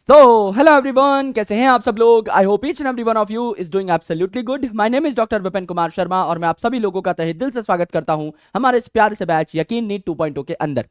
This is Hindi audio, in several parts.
हेलो एवरीवन, कैसे हैं आप सब लोग। I hope each and every one of you is doing absolutely good. My name is doctor Vipin Kumar Sharma और मैं आप सभी लोगों का तहे दिल से स्वागत करता हूं हमारे इस प्यारे से बैच यकीन नीट 2.0 के अंदर।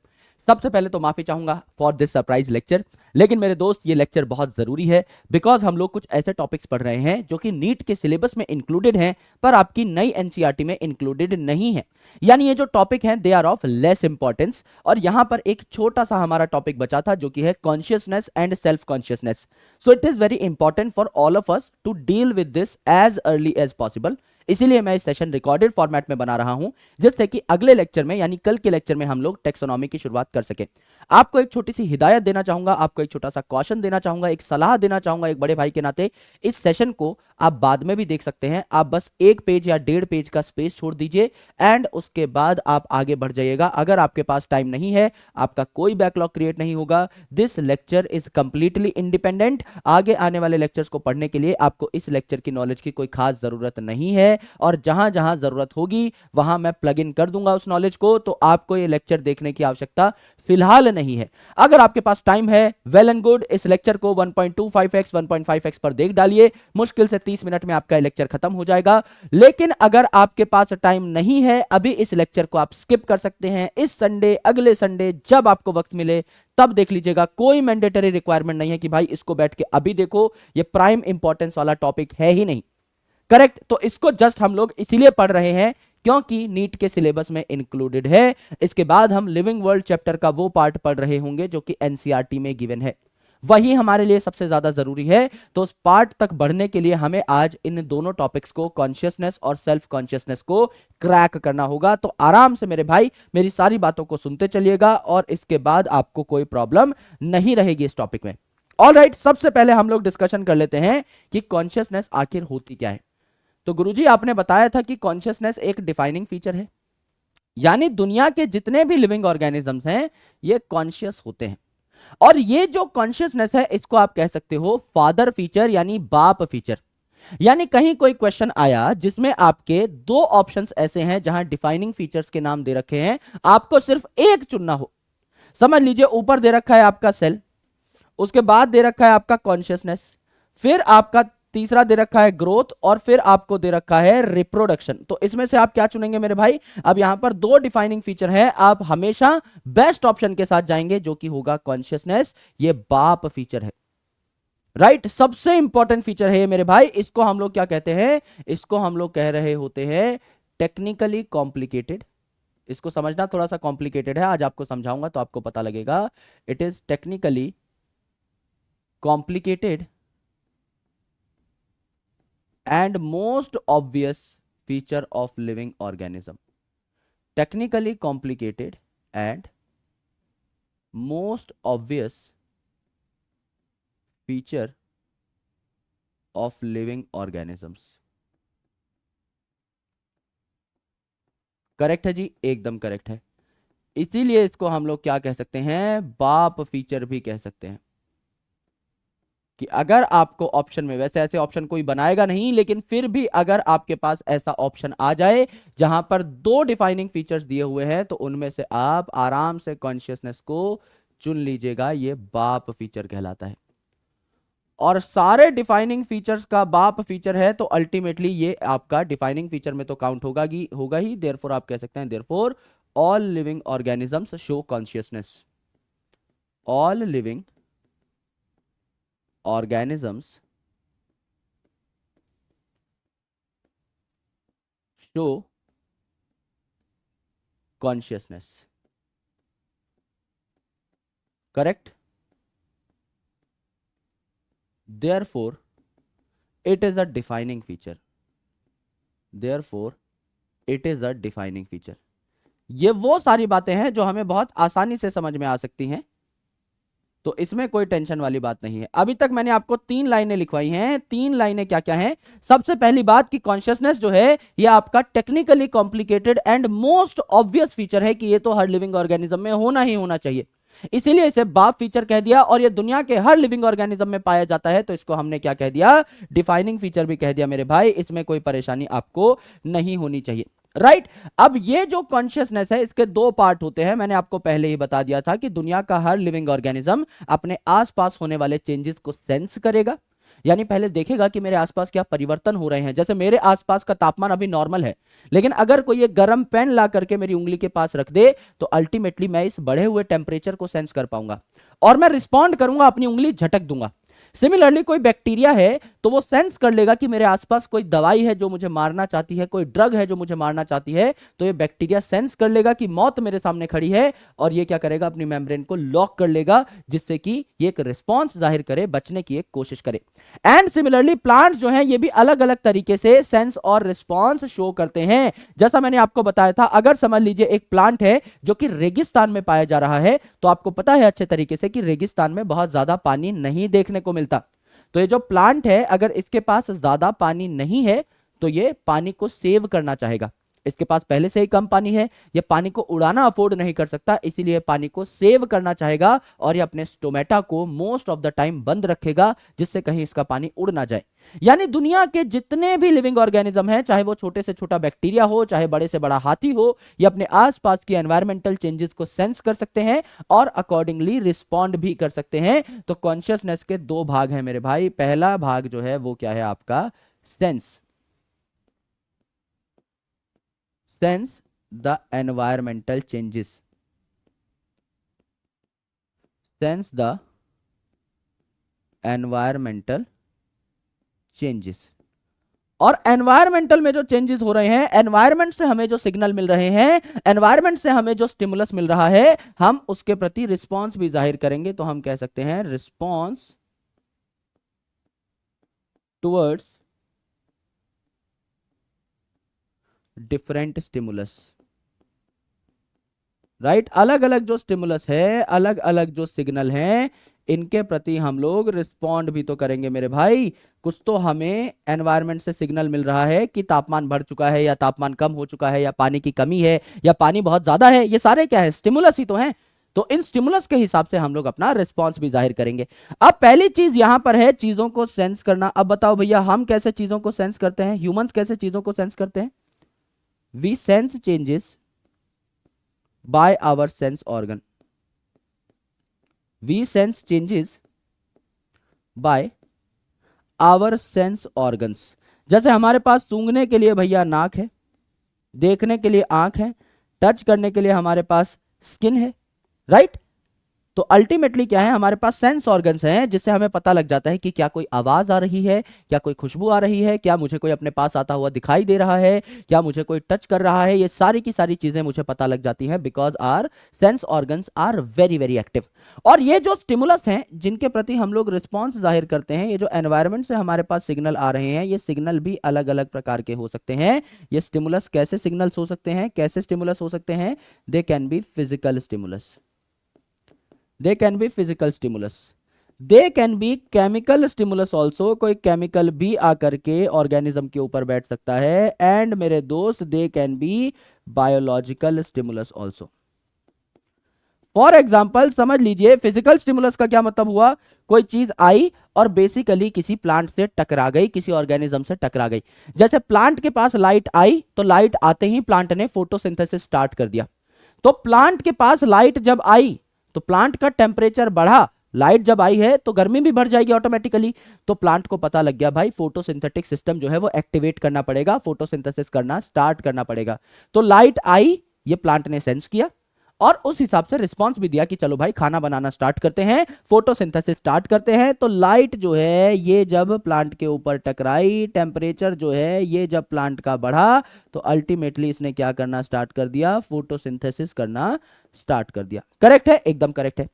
सबसे पहले तो माफी चाहूंगा फॉर दिस सरप्राइज लेक्चर, लेकिन मेरे दोस्त ये लेक्चर बहुत जरूरी है बिकॉज हम लोग कुछ ऐसे टॉपिक्स पढ़ रहे हैं जो कि नीट के सिलेबस में इंक्लूडेड हैं पर आपकी नई एनसीईआरटी में इंक्लूडेड नहीं है। यानी ये जो टॉपिक हैं they are of less importance. और यहां पर एक छोटा सा हमारा टॉपिक बचा था जो कि है consciousness and self consciousness. So it is very important for all of us to deal with this as early as possible. इसीलिए मैं इस सेशन रिकॉर्डेड फॉर्मेट में बना रहा हूं जिससे कि अगले लेक्चर में यानी कल के लेक्चर में हम लोग टेक्सोनॉमी की शुरुआत कर सके। आपको एक छोटी सी हिदायत देना चाहूंगा, आपको एक छोटा सा कॉशन देना चाहूंगा, एक सलाह देना चाहूंगा एक बड़े भाई के नाते। इस सेशन को आप बाद में भी देख सकते हैं, आप बस 1 पेज या 1.5 पेज का स्पेस छोड़ दीजिए एंड उसके बाद आप आगे बढ़ जाइएगा। अगर आपके पास टाइम नहीं है, आपका कोई बैकलॉग क्रिएट नहीं होगा। This lecture is completely independent. आगे आने वाले लेक्चर्स को पढ़ने के लिए आपको इस लेक्चर की नॉलेज की कोई खास जरूरत नहीं है और जहां जहां जरूरत होगी वहां मैं प्लग इन कर दूंगा उस नॉलेज को। तो आपको ये लेक्चर देखने की आवश्यकता फिलहाल नहीं है। अगर आपके पास टाइम है, वेल एंड गुड, इस लेक्चर को 1.25x 1.5x पर देख डालिए। मुश्किल से 30 मिनट में आपका लेक्चर खत्म हो जाएगा। लेकिन अगर आपके पास टाइम नहीं है, अभी इस लेक्चर को आप स्किप कर सकते हैं। इस संडे, अगले संडे, जब आपको वक्त मिले तब देख लीजिएगा। कोई मैंडेटरी रिक्वायरमेंट नहीं है कि भाई इसको बैठ के अभी देखो, ये प्राइम इंपॉर्टेंस वाला टॉपिक है ही नहीं। करेक्ट। तो इसको जस्ट हम लोग इसीलिए पढ़ रहे हैं क्योंकि नीट के सिलेबस में इंक्लूडेड है। इसके बाद हम लिविंग वर्ल्ड चैप्टर का वो पार्ट पढ़ रहे होंगे जो कि एनसीईआरटी में गिवन है, वही हमारे लिए सबसे ज्यादा जरूरी है। तो उस पार्ट तक बढ़ने के लिए हमें आज इन दोनों टॉपिक्स को, कॉन्शियसनेस और सेल्फ कॉन्शियसनेस को क्रैक करना होगा। तो आराम से मेरे भाई मेरी सारी बातों को सुनते चलिएगा और इसके बाद आपको कोई प्रॉब्लम नहीं रहेगी इस टॉपिक में। ऑलराइट, सबसे पहले हम लोग डिस्कशन कर लेते हैं कि कॉन्शियसनेस आखिर होती क्या है। तो गुरुजी आपने बताया था कि कॉन्शियसनेस एक डिफाइनिंग फीचर है, यानी दुनिया के जितने भी लिविंग ऑर्गेनिजम्स हैं ये कॉन्शियस होते हैं। और ये जो कॉन्शियसनेस है इसको आप कह सकते हो फादर फीचर यानी बाप फीचर। यानी कहीं कोई क्वेश्चन आया जिसमें आपके दो ऑप्शंस ऐसे हैं जहां डिफाइनिंग फीचर्स के नाम दे रखे हैं, आपको सिर्फ एक चुनना हो। समझ लीजिए ऊपर दे रखा है आपका सेल, उसके बाद दे रखा है आपका कॉन्शियसनेस, फिर आपका तीसरा दे रखा है ग्रोथ और फिर आपको दे रखा है रिप्रोडक्शन। तो इसमें से आप क्या चुनेंगे मेरे भाई। अब यहां पर दो डिफाइनिंग फीचर है, आप हमेशा बेस्ट ऑप्शन के साथ जाएंगे जो कि होगा कॉन्शियसनेस। ये बाप फीचर है, राइट। सबसे इंपॉर्टेंट फीचर है ये मेरे भाई। इसको हम लोग क्या कहते हैं, इसको हम लोग कह रहे होते हैं टेक्निकली कॉम्प्लिकेटेड। इसको समझना थोड़ा सा कॉम्प्लिकेटेड है, आज आपको समझाऊंगा तो आपको पता लगेगा। It is technically complicated and most obvious feature of living organism. Technically complicated and most obvious feature of living organisms. Correct है जी, एकदम करेक्ट है। इसीलिए इसको हम लोग क्या कह सकते हैं, बाप फीचर भी कह सकते हैं। कि अगर आपको ऑप्शन में, वैसे ऐसे ऑप्शन कोई बनाएगा नहीं, लेकिन फिर भी अगर आपके पास ऐसा ऑप्शन आ जाए जहां पर दो डिफाइनिंग फीचर्स दिए हुए हैं तो उनमें से आप आराम से कॉन्शियसनेस को चुन लीजिएगा। ये बाप फीचर कहलाता है। और सारे डिफाइनिंग फीचर्स का बाप फीचर है तो अल्टीमेटली ये आपका डिफाइनिंग फीचर में तो काउंट होगा ही। देयरफॉर आप कह सकते हैं therefore all living organisms show consciousness. All living organisms show consciousness. Correct? Therefore, it is a defining feature. Therefore, it is a defining feature. ये वो सारी बातें हैं जो हमें बहुत आसानी से समझ में आ सकती हैं, तो इसमें कोई टेंशन वाली बात नहीं है। अभी तक मैंने आपको 3 लाइनें लिखवाई हैं। 3 लाइनें क्या क्या हैं। सबसे पहली बात कि कॉन्शियसनेस जो है ये आपका technically complicated and most obvious feature है कि ये तो हर लिविंग ऑर्गेनिज्म में होना ही होना चाहिए, इसीलिए इसे बाप फीचर कह दिया। और ये दुनिया के हर लिविंग ऑर्गेनिज्म में पाया जाता है तो इसको हमने क्या कह दिया, डिफाइनिंग फीचर भी कह दिया मेरे भाई। इसमें कोई परेशानी आपको नहीं होनी चाहिए। राइट अब ये जो कॉन्शियसनेस है इसके दो पार्ट होते हैं, मैंने आपको पहले ही बता दिया था कि दुनिया का हर लिविंग ऑर्गेनिज्म अपने आसपास होने वाले चेंजेस को सेंस करेगा, यानी पहले देखेगा कि मेरे आसपास क्या परिवर्तन हो रहे हैं। जैसे मेरे आसपास का तापमान अभी नॉर्मल है, लेकिन अगर कोई एक गर्म पेन ला करके मेरी उंगली के पास रख दे तो अल्टीमेटली मैं इस बढ़े हुए टेम्परेचर को सेंस कर पाऊंगा और मैं रिस्पॉन्ड करूंगा, अपनी उंगली झटक दूंगा। सिमिलरली कोई बैक्टीरिया है तो वो सेंस कर लेगा कि मेरे आसपास कोई दवाई है जो मुझे मारना चाहती है, कोई ड्रग है जो मुझे मारना चाहती है, तो ये बैक्टीरिया सेंस कर लेगा कि मौत मेरे सामने खड़ी है और ये क्या करेगा, अपनी मेम्ब्रेन को लॉक कर लेगा, जिससे कि ये एक रिस्पॉन्स जाहिर करे, बचने की एक कोशिश करे। एंड सिमिलरली प्लांट्स जो हैं ये भी अलग अलग तरीके से सेंस और रिस्पॉन्स शो करते हैं। जैसा मैंने आपको बताया था, अगर समझ लीजिए एक प्लांट है जो कि रेगिस्तान में पाया जा रहा है, तो आपको पता है अच्छे तरीके से कि रेगिस्तान में बहुत ज्यादा पानी नहीं देखने को मिलता। तो ये जो प्लांट है अगर इसके पास ज्यादा पानी नहीं है तो ये पानी को सेव करना चाहेगा। इसके पास पहले से ही कम पानी है, ये पानी को उड़ाना अफोर्ड नहीं कर सकता, इसीलिए पानी को सेव करना चाहेगा और ये अपने स्टोमेटा को मोस्ट ऑफ द टाइम बंद रखेगा जिससे कहीं इसका पानी उड़ ना जाए। यानी दुनिया के जितने भी लिविंग ऑर्गेनिज्म हैं, चाहे वो छोटे से छोटा बैक्टीरिया हो, चाहे बड़े से बड़ा हाथी हो, ये अपने आसपास की एनवायरमेंटल चेंजेस को सेंस कर सकते हैं और अकॉर्डिंगली रिस्पॉन्ड भी कर सकते हैं। तो कॉन्शियसनेस के दो भाग हैं मेरे भाई। पहला भाग जो है वो क्या है आपका, sense the environmental changes, sense the environmental changes। और एनवायरमेंटल में जो चेंजेस हो रहे हैं, एनवायरमेंट से हमें जो सिग्नल मिल रहे हैं, एनवायरमेंट से हमें जो स्टिमुलस मिल रहा है, हम उसके प्रति रिस्पॉन्स भी जाहिर करेंगे। तो हम कह सकते हैं response towards different stimulus. Right अलग अलग जो स्टिमुलस है, अलग अलग जो सिग्नल हैं, इनके प्रति हम लोग रिस्पॉन्ड भी तो करेंगे मेरे भाई। कुछ तो हमें एनवायरनमेंट से सिग्नल मिल रहा है कि तापमान बढ़ चुका है या तापमान कम हो चुका है या पानी की कमी है या पानी बहुत ज्यादा है, ये सारे क्या है, स्टिमुलस ही तो हैं। तो इन स्टिमुलस के हिसाब से हम लोग अपना रिस्पॉन्स भी जाहिर करेंगे। अब पहली चीज यहां पर है चीजों को सेंस करना। अब बताओ भैया हम कैसे चीजों को सेंस करते हैं, ह्यूमंस कैसे चीजों को सेंस करते हैं? We sense changes by our sense organ. We sense changes by our sense organs. जैसे हमारे पास सूंघने के लिए भैया नाक है, देखने के लिए आंख है, टच करने के लिए हमारे पास स्किन है, राइट? तो अल्टीमेटली क्या है, हमारे पास सेंस ऑर्गन्स हैं जिससे हमें पता लग जाता है कि क्या कोई आवाज आ रही है, क्या कोई खुशबू आ रही है, क्या मुझे कोई अपने पास आता हुआ दिखाई दे रहा है, क्या मुझे कोई टच कर रहा है। ये सारी की सारी चीजें मुझे पता लग जाती हैं because our sense organs are very very active. और ये जो स्टिमुलस हैं जिनके प्रति हम लोग रिस्पॉन्स जाहिर करते हैं, ये जो एनवायरमेंट से हमारे पास सिग्नल आ रहे हैं, ये सिग्नल भी अलग अलग प्रकार के हो सकते हैं। ये स्टिमुलस कैसे सिग्नल्स हो सकते हैं, कैसे स्टिमुलस हो सकते हैं? They can be physical stimulus, they can be physical stimulus, they can be chemical stimulus also। कोई केमिकल भी आकर के ऑर्गेनिज्म के ऊपर बैठ सकता है। एंड मेरे दोस्त they can be biological stimulus also। For example समझ लीजिए फिजिकल स्टिमुलस का क्या मतलब हुआ, कोई चीज आई और बेसिकली किसी प्लांट से टकरा गई, किसी ऑर्गेनिज्म से टकरा गई। जैसे प्लांट के पास लाइट आई तो लाइट आते ही प्लांट ने फोटोसिंथेसिस स्टार्ट कर दिया। तो प्लांट के पास लाइट जब आई तो प्लांट का टेम्परेचर बढ़ा, लाइट जब आई है तो गर्मी भी बढ़ जाएगी ऑटोमेटिकली। तो प्लांट को पता लग गया भाई फोटोसिंथेटिक सिस्टम जो है वो एक्टिवेट करना पड़ेगा, फोटोसिंथेसिस करना स्टार्ट करना पड़ेगा। तो लाइट आई, ये प्लांट ने सेंस किया और उस हिसाब से रिस्पांस भी दिया कि चलो भाई खाना बनाना स्टार्ट करते हैं, फोटोसिंथेसिस स्टार्ट करते हैं। तो लाइट जो है ये जब प्लांट के ऊपर टकराई, टेम्परेचर जो है ये जब प्लांट का बढ़ा, तो अल्टीमेटली इसने क्या करना स्टार्ट कर दिया, फोटोसिंथेसिस करना स्टार्ट कर दिया। करेक्ट है, एकदम करेक्ट है।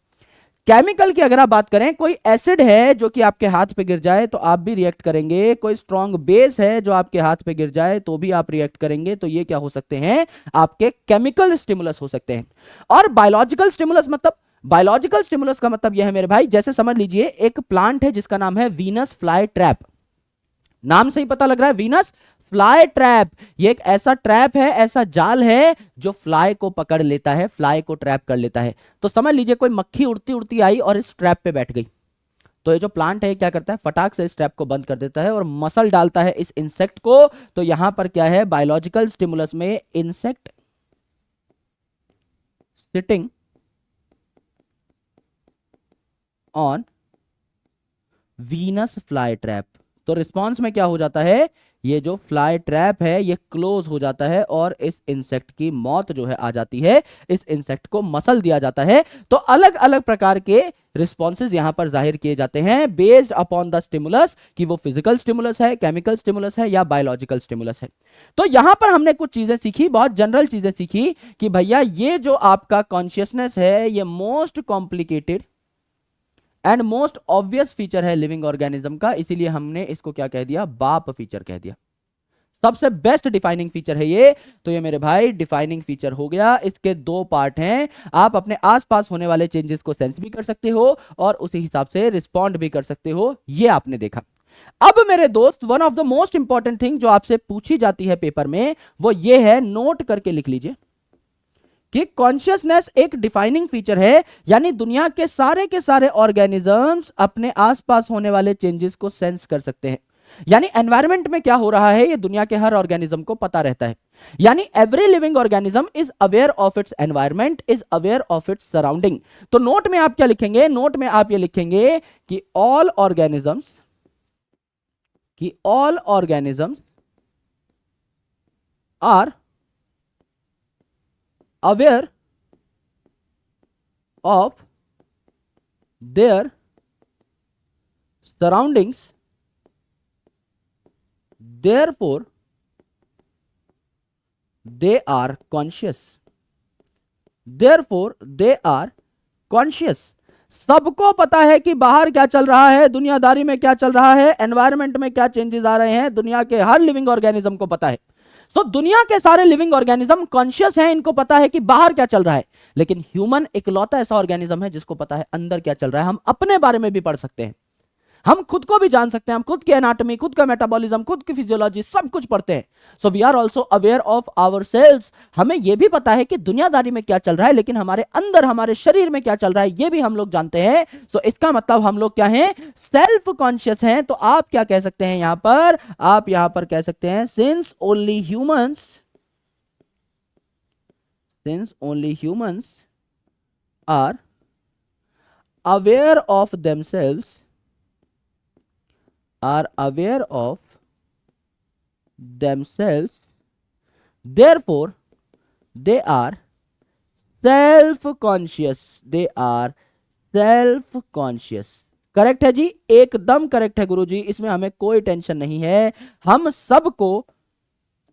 केमिकल की अगर आप बात करें, कोई एसिड है जो कि आपके हाथ पे गिर जाए तो आप भी रिएक्ट करेंगे, कोई स्ट्रॉन्ग बेस है जो आपके हाथ पे गिर जाए तो भी आप रिएक्ट करेंगे। तो ये क्या हो सकते हैं, आपके केमिकल स्टिमुलस हो सकते हैं। और बायोलॉजिकल स्टिमुलस मतलब, बायोलॉजिकल स्टिमुलस का मतलब यह है मेरे भाई, जैसे समझ लीजिए एक प्लांट है जिसका नाम है वीनस फ्लाई ट्रैप। नाम से ही पता लग रहा है वीनस फ्लाई ट्रैप, ये एक ऐसा ट्रैप है, ऐसा जाल है जो फ्लाई को पकड़ लेता है, फ्लाई को ट्रैप कर लेता है। तो समझ लीजिए कोई मक्खी उड़ती उड़ती आई और इस ट्रैप पे बैठ गई, तो ये जो प्लांट है क्या करता है, फटाक से इस ट्रैप को बंद कर देता है और मसल डालता है इस इंसेक्ट को। तो यहां पर क्या है, बायोलॉजिकल स्टिमुलस में insect sitting on Venus fly trap. तो रिस्पॉन्स में क्या हो जाता है, ये जो फ्लाई ट्रैप है ये क्लोज हो जाता है और इस इंसेक्ट की मौत जो है आ जाती है, इस इंसेक्ट को मसल दिया जाता है। तो अलग अलग प्रकार के रिस्पॉन्सेज यहां पर जाहिर किए जाते हैं बेस्ड अपॉन द स्टिमुलस, कि वो फिजिकल स्टिमुलस है, केमिकल स्टिमुलस है या बायोलॉजिकल स्टिमुलस है। तो यहां पर हमने कुछ चीजें सीखी, बहुत जनरल चीजें सीखी कि भैया ये जो आपका कॉन्शियसनेस है ये most complicated and most obvious feature है लिविंग ऑर्गेनिज्म का, इसीलिए हमने इसको क्या कह दिया, बाप फीचर कह दिया। सबसे बेस्ट डिफाइनिंग फीचर है ये। तो ये मेरे भाई डिफाइनिंग फीचर हो गया। इसके दो पार्ट हैं, आप अपने आसपास होने वाले चेंजेस को सेंस भी कर सकते हो और उसी हिसाब से रिस्पॉन्ड भी कर सकते हो, ये आपने देखा। अब मेरे दोस्त, one of the most important thing जो आपसे पूछी जाती है पेपर में वो ये है, नोट करके लिख लीजिए कि कॉन्शियसनेस एक डिफाइनिंग फीचर है, यानी दुनिया के सारे ऑर्गेनिजम्स अपने आसपास होने वाले चेंजेस को सेंस कर सकते हैं। यानी एनवायरनमेंट में क्या हो रहा है ये दुनिया के हर ऑर्गेनिज्म को पता रहता है। यानी every living organism is aware of its environment, is aware of its surrounding. तो नोट में आप क्या लिखेंगे, नोट में आप ये लिखेंगे कि all organisms are aware of their surroundings, therefore they are conscious, therefore they are conscious। सबको पता है कि बाहर क्या चल रहा है, दुनियादारी में क्या चल रहा है, एनवायरनमेंट में क्या चेंजेस आ रहे हैं, दुनिया के हर लिविंग ऑर्गेनिज्म को पता है। तो दुनिया के सारे लिविंग ऑर्गेनिज्म कॉन्शियस हैं, इनको पता है कि बाहर क्या चल रहा है। लेकिन ह्यूमन इकलौता ऐसा ऑर्गेनिज्म है जिसको पता है अंदर क्या चल रहा है। हम अपने बारे में भी पढ़ सकते हैं, हम खुद को भी जान सकते हैं, हम खुद की एनाटॉमी, खुद का मेटाबॉलिज्म, खुद की फिजियोलॉजी सब कुछ पढ़ते हैं। So we are also aware of ourselves. हमें यह भी पता है कि दुनियादारी में क्या चल रहा है, लेकिन हमारे अंदर, हमारे शरीर में क्या चल रहा है ये भी हम लोग जानते हैं। सो इसका मतलब हम लोग क्या हैं, सेल्फ कॉन्शियस हैं। तो आप क्या कह सकते हैं यहां पर, आप यहां पर कह सकते हैं since only humans are aware of themselves, therefore they are self-conscious। Correct है जी, एकदम करेक्ट है गुरुजी, इसमें हमें कोई टेंशन नहीं है। हम सबको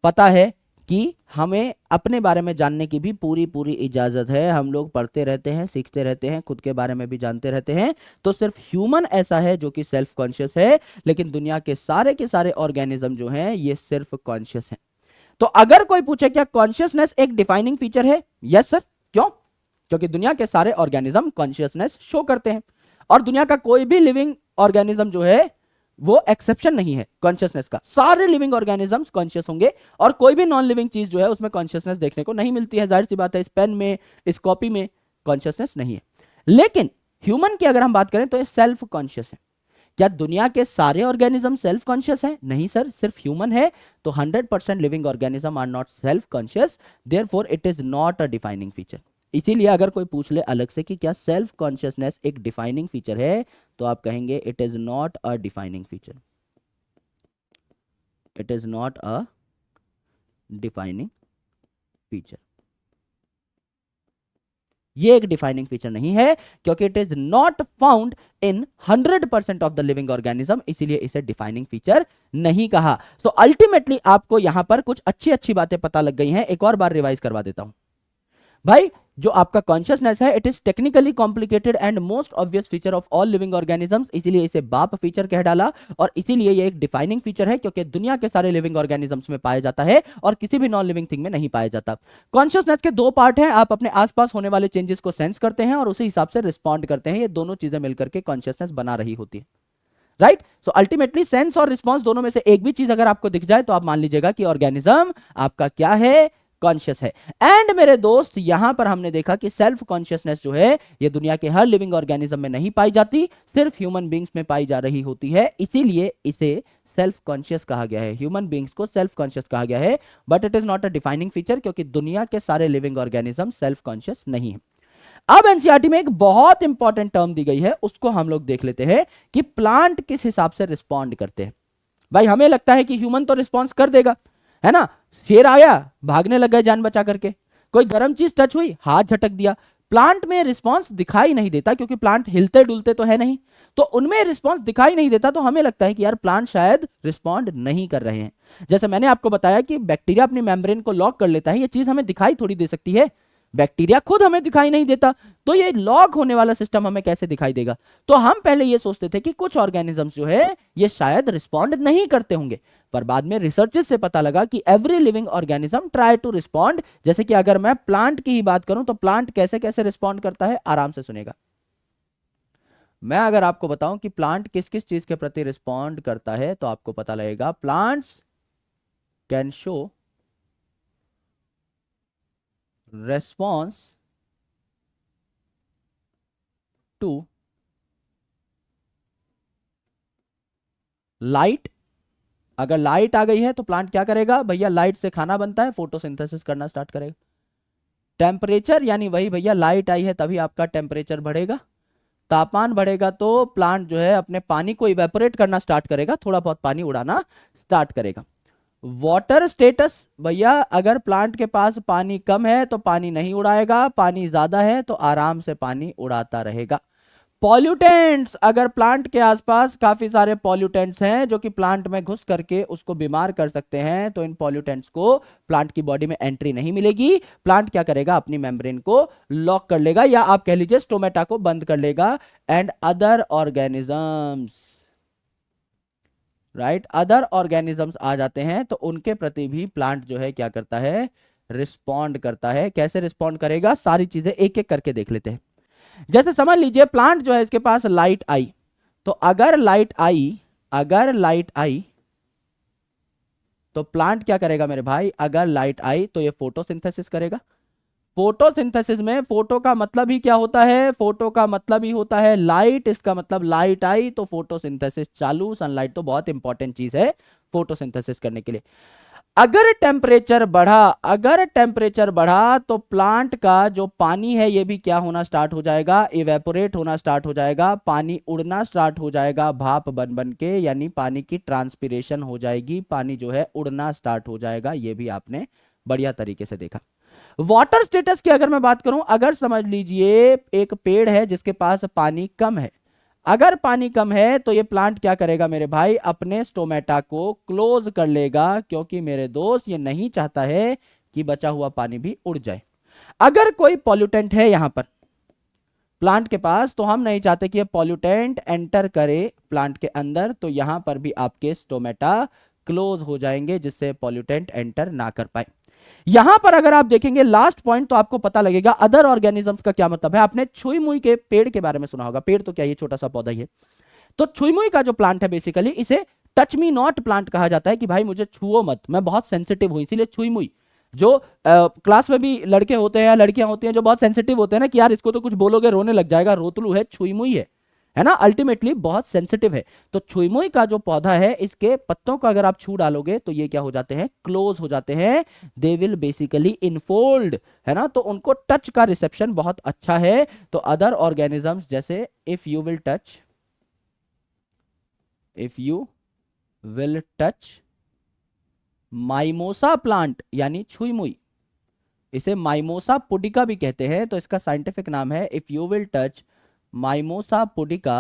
पता है कि हमें अपने बारे में जानने की भी पूरी इजाजत है। हम लोग पढ़ते रहते हैं, सीखते रहते हैं, खुद के बारे में भी जानते रहते हैं। तो सिर्फ ह्यूमन ऐसा है जो कि सेल्फ कॉन्शियस है, लेकिन दुनिया के सारे ऑर्गेनिज्म जो हैं ये सिर्फ कॉन्शियस हैं। तो अगर कोई पूछे क्या कॉन्शियसनेस एक डिफाइनिंग फीचर है, यस सर। क्यों? क्योंकि दुनिया के सारे ऑर्गेनिज्म कॉन्शियसनेस शो करते हैं और दुनिया का कोई भी लिविंग ऑर्गेनिज्म जो है वो एक्सेप्शन नहीं है कॉन्शियसनेस का। सारे लिविंग ऑर्गेनिजम्स कॉन्शियस होंगे और कोई भी नॉन लिविंग चीज जो है उसमें कॉन्शियसनेस देखने को नहीं मिलती है। जाहिर सी बात है, इस पेन में, इस कॉपी में कॉन्शियसनेस नहीं है। लेकिन ह्यूमन की अगर हम बात करें तो ये सेल्फ कॉन्शियस है। क्या दुनिया के सारे ऑर्गेनिज्म सेल्फ कॉन्शियस है? नहीं सर, सिर्फ ह्यूमन है। तो 100% living organism are not self conscious, therefore it is not a defining feature. इसीलिए अगर कोई पूछ ले अलग से कि क्या सेल्फ कॉन्शियसनेस एक डिफाइनिंग फीचर है, तो आप कहेंगे it is not a defining feature, it is not a defining feature. ये एक डिफाइनिंग फीचर नहीं है क्योंकि it is not found in 100% of the living organism, इसीलिए इसे डिफाइनिंग फीचर नहीं कहा। सो अल्टीमेटली आपको यहां पर कुछ अच्छी बातें पता लग गई हैं। एक और बार रिवाइज करवा देता हूं भाई। जो आपका कॉन्शियसनेस है it is technically complicated and most obvious feature of all living organisms, इसीलिए इसे बाप फीचर कह डाला। और इसीलिए ये एक डिफाइनिंग फीचर है क्योंकि दुनिया के सारे लिविंग ऑर्गेनिजम्स में पाया जाता है और किसी भी नॉन लिविंग थिंग में नहीं पाया जाता। कॉन्शियसनेस के दो पार्ट हैं, आप अपने आसपास होने वाले चेंजेस को सेंस करते हैं और उसी हिसाब से रिस्पॉन्ड करते हैं। ये दोनों चीजें मिलकर के कॉन्शियसनेस बना रही होती है, राइट। सो अल्टीमेटली सेंस और रिस्पॉन्स दोनों में से एक भी चीज अगर आपको दिख जाए तो आप मान लीजिएगा कि ऑर्गेनिज्म आपका क्या है, कॉन्शियस है। एंड मेरे दोस्त यहां पर हमने देखा कि सेल्फ कॉन्शियसनेस जो है ये दुनिया के हर लिविंग ऑर्गेनिज्म में नहीं पाई जाती, सिर्फ ह्यूमन बींग्स में पाई जा रही होती है, इसीलिए इसे सेल्फ कॉन्शियस कहा गया है। ह्यूमन बींग्स को सेल्फ कॉन्शियस कहा गया है, but it is not a defining feature, क्योंकि दुनिया के सारे लिविंग ऑर्गेनिज्म सेल्फ कॉन्शियस नहीं है। अब एनसीईआरटी में एक बहुत इंपॉर्टेंट टर्म दी गई है, उसको हम लोग देख लेते हैं कि प्लांट किस हिसाब से रिस्पॉन्ड करते हैं। भाई हमें लगता है कि ह्यूमन तो रिस्पॉन्स कर देगा, है ना, शेर आया भागने लग गए जान बचा करके, कोई गर्म चीज टच हुई हाथ झटक दिया। प्लांट में रिस्पॉन्स दिखाई नहीं देता, क्योंकि प्लांट हिलते डुलते तो है नहीं, तो उनमें रिस्पॉन्स दिखाई नहीं देता, तो हमें लगता है कि यार प्लांट शायद रिस्पॉन्ड नहीं कर रहे हैं। जैसे मैंने आपको बताया कि बैक्टीरिया अपनी मेम्ब्रेन को लॉक कर लेता है, ये चीज हमें दिखाई थोड़ी दे सकती है, बैक्टीरिया खुद हमें दिखाई नहीं देता, तो ये लॉक होने वाला सिस्टम हमें कैसे दिखाई देगा। तो हम पहले ये सोचते थे कि कुछ ऑर्गेनिजम्स जो है ये शायद रिस्पॉन्ड नहीं करते होंगे, पर बाद में रिसर्चेस से पता लगा कि every living organism try to respond. जैसे कि अगर मैं प्लांट की ही बात करूं तो प्लांट कैसे कैसे रिस्पॉन्ड करता है, आराम से सुनेगा। मैं अगर आपको बताऊं कि प्लांट किस किस चीज के प्रति रिस्पॉन्ड करता है, तो आपको पता लगेगा plants can show response to light. अगर लाइट आ गई है तो प्लांट क्या करेगा भैया, लाइट से खाना बनता है, फोटोसिंथेसिस करना स्टार्ट करेगा। टेम्परेचर, यानी वही भैया लाइट आई है तभी आपका टेम्परेचर बढ़ेगा, तापमान बढ़ेगा तो प्लांट जो है अपने पानी को इवेपोरेट करना स्टार्ट करेगा, थोड़ा बहुत पानी उड़ाना स्टार्ट करेगा। वाटर स्टेटस, भैया अगर प्लांट के पास पानी कम है तो पानी नहीं उड़ाएगा, पानी ज्यादा है तो आराम से पानी उड़ाता रहेगा। पॉल्यूटेंट्स, अगर प्लांट के आसपास काफी सारे पॉल्यूटेंट्स हैं जो कि प्लांट में घुस करके उसको बीमार कर सकते हैं, तो इन पॉल्यूटेंट्स को प्लांट की बॉडी में एंट्री नहीं मिलेगी। प्लांट क्या करेगा, अपनी मेम्ब्रेन को लॉक कर लेगा, या आप कह लीजिए स्टोमेटा को बंद कर लेगा। And other organisms, right, other organisms आ जाते हैं तो उनके प्रति भी प्लांट जो है क्या करता है, रिस्पॉन्ड करता है। कैसे रिस्पॉन्ड करेगा, सारी चीजें एक एक करके देख लेते हैं। जैसे समझ लीजिए प्लांट जो है इसके पास लाइट आई, तो अगर लाइट आई तो प्लांट क्या करेगा मेरे भाई, अगर लाइट आई तो ये फोटोसिंथेसिस करेगा। फोटोसिंथेसिस में फोटो का मतलब ही क्या होता है, फोटो का मतलब ही होता है लाइट, इसका मतलब लाइट आई तो फोटोसिंथेसिस चालू। सनलाइट तो बहुत इंपॉर्टेंट चीज है फोटोसिंथेसिस करने के लिए। अगर टेम्परेचर बढ़ा तो प्लांट का जो पानी है ये भी क्या होना स्टार्ट हो जाएगा, इवेपोरेट होना स्टार्ट हो जाएगा, पानी उड़ना स्टार्ट हो जाएगा भाप बन बन के, यानी पानी की ट्रांसपिरेशन हो जाएगी, पानी जो है उड़ना स्टार्ट हो जाएगा। ये भी आपने बढ़िया तरीके से देखा। वाटर स्टेटस की अगर मैं बात करूं, अगर समझ लीजिए एक पेड़ है जिसके पास पानी कम है, अगर पानी कम है तो ये प्लांट क्या करेगा मेरे भाई, अपने स्टोमेटा को क्लोज कर लेगा, क्योंकि मेरे दोस्त ये नहीं चाहता है कि बचा हुआ पानी भी उड़ जाए। अगर कोई पॉल्यूटेंट है यहां पर प्लांट के पास, तो हम नहीं चाहते कि ये पॉल्यूटेंट एंटर करे प्लांट के अंदर, तो यहां पर भी आपके स्टोमेटा क्लोज हो जाएंगे जिससे पॉल्यूटेंट एंटर ना कर पाए। यहां पर अगर आप देखेंगे लास्ट पॉइंट तो आपको पता लगेगा अदर ऑर्गेनिजम्स का क्या मतलब है। आपने छुई मुई के पेड़ के बारे में सुना होगा, पेड़ तो क्या, ये छोटा सा पौधा ही है। तो छुई मुई का जो प्लांट है बेसिकली इसे टच मी नॉट प्लांट कहा जाता है, कि भाई मुझे छुओ मत, मैं बहुत सेंसिटिव हूं, इसीलिए छुई मुई। जो क्लास में भी लड़के होते हैं या लड़कियां होती हैं जो बहुत सेंसिटिव होते हैं ना, कि यार इसको तो कुछ बोलोगे रोने लग जाएगा, रोतलू है, छुई मुई है ना, अल्टीमेटली बहुत सेंसिटिव है। तो छुईमुई का जो पौधा है इसके पत्तों को अगर आप छू डालोगे तो ये क्या हो जाते हैं, क्लोज हो जाते हैं, दे विल बेसिकली इनफोल्ड, है ना, तो उनको टच का रिसेप्शन बहुत अच्छा है। तो अदर ऑर्गेनिजम्स जैसे if you will touch mimosa plant, यानी छुईमुई, इसे माइमोसा पुडिका भी कहते हैं, तो इसका साइंटिफिक नाम है if you will touch Mimosa pudica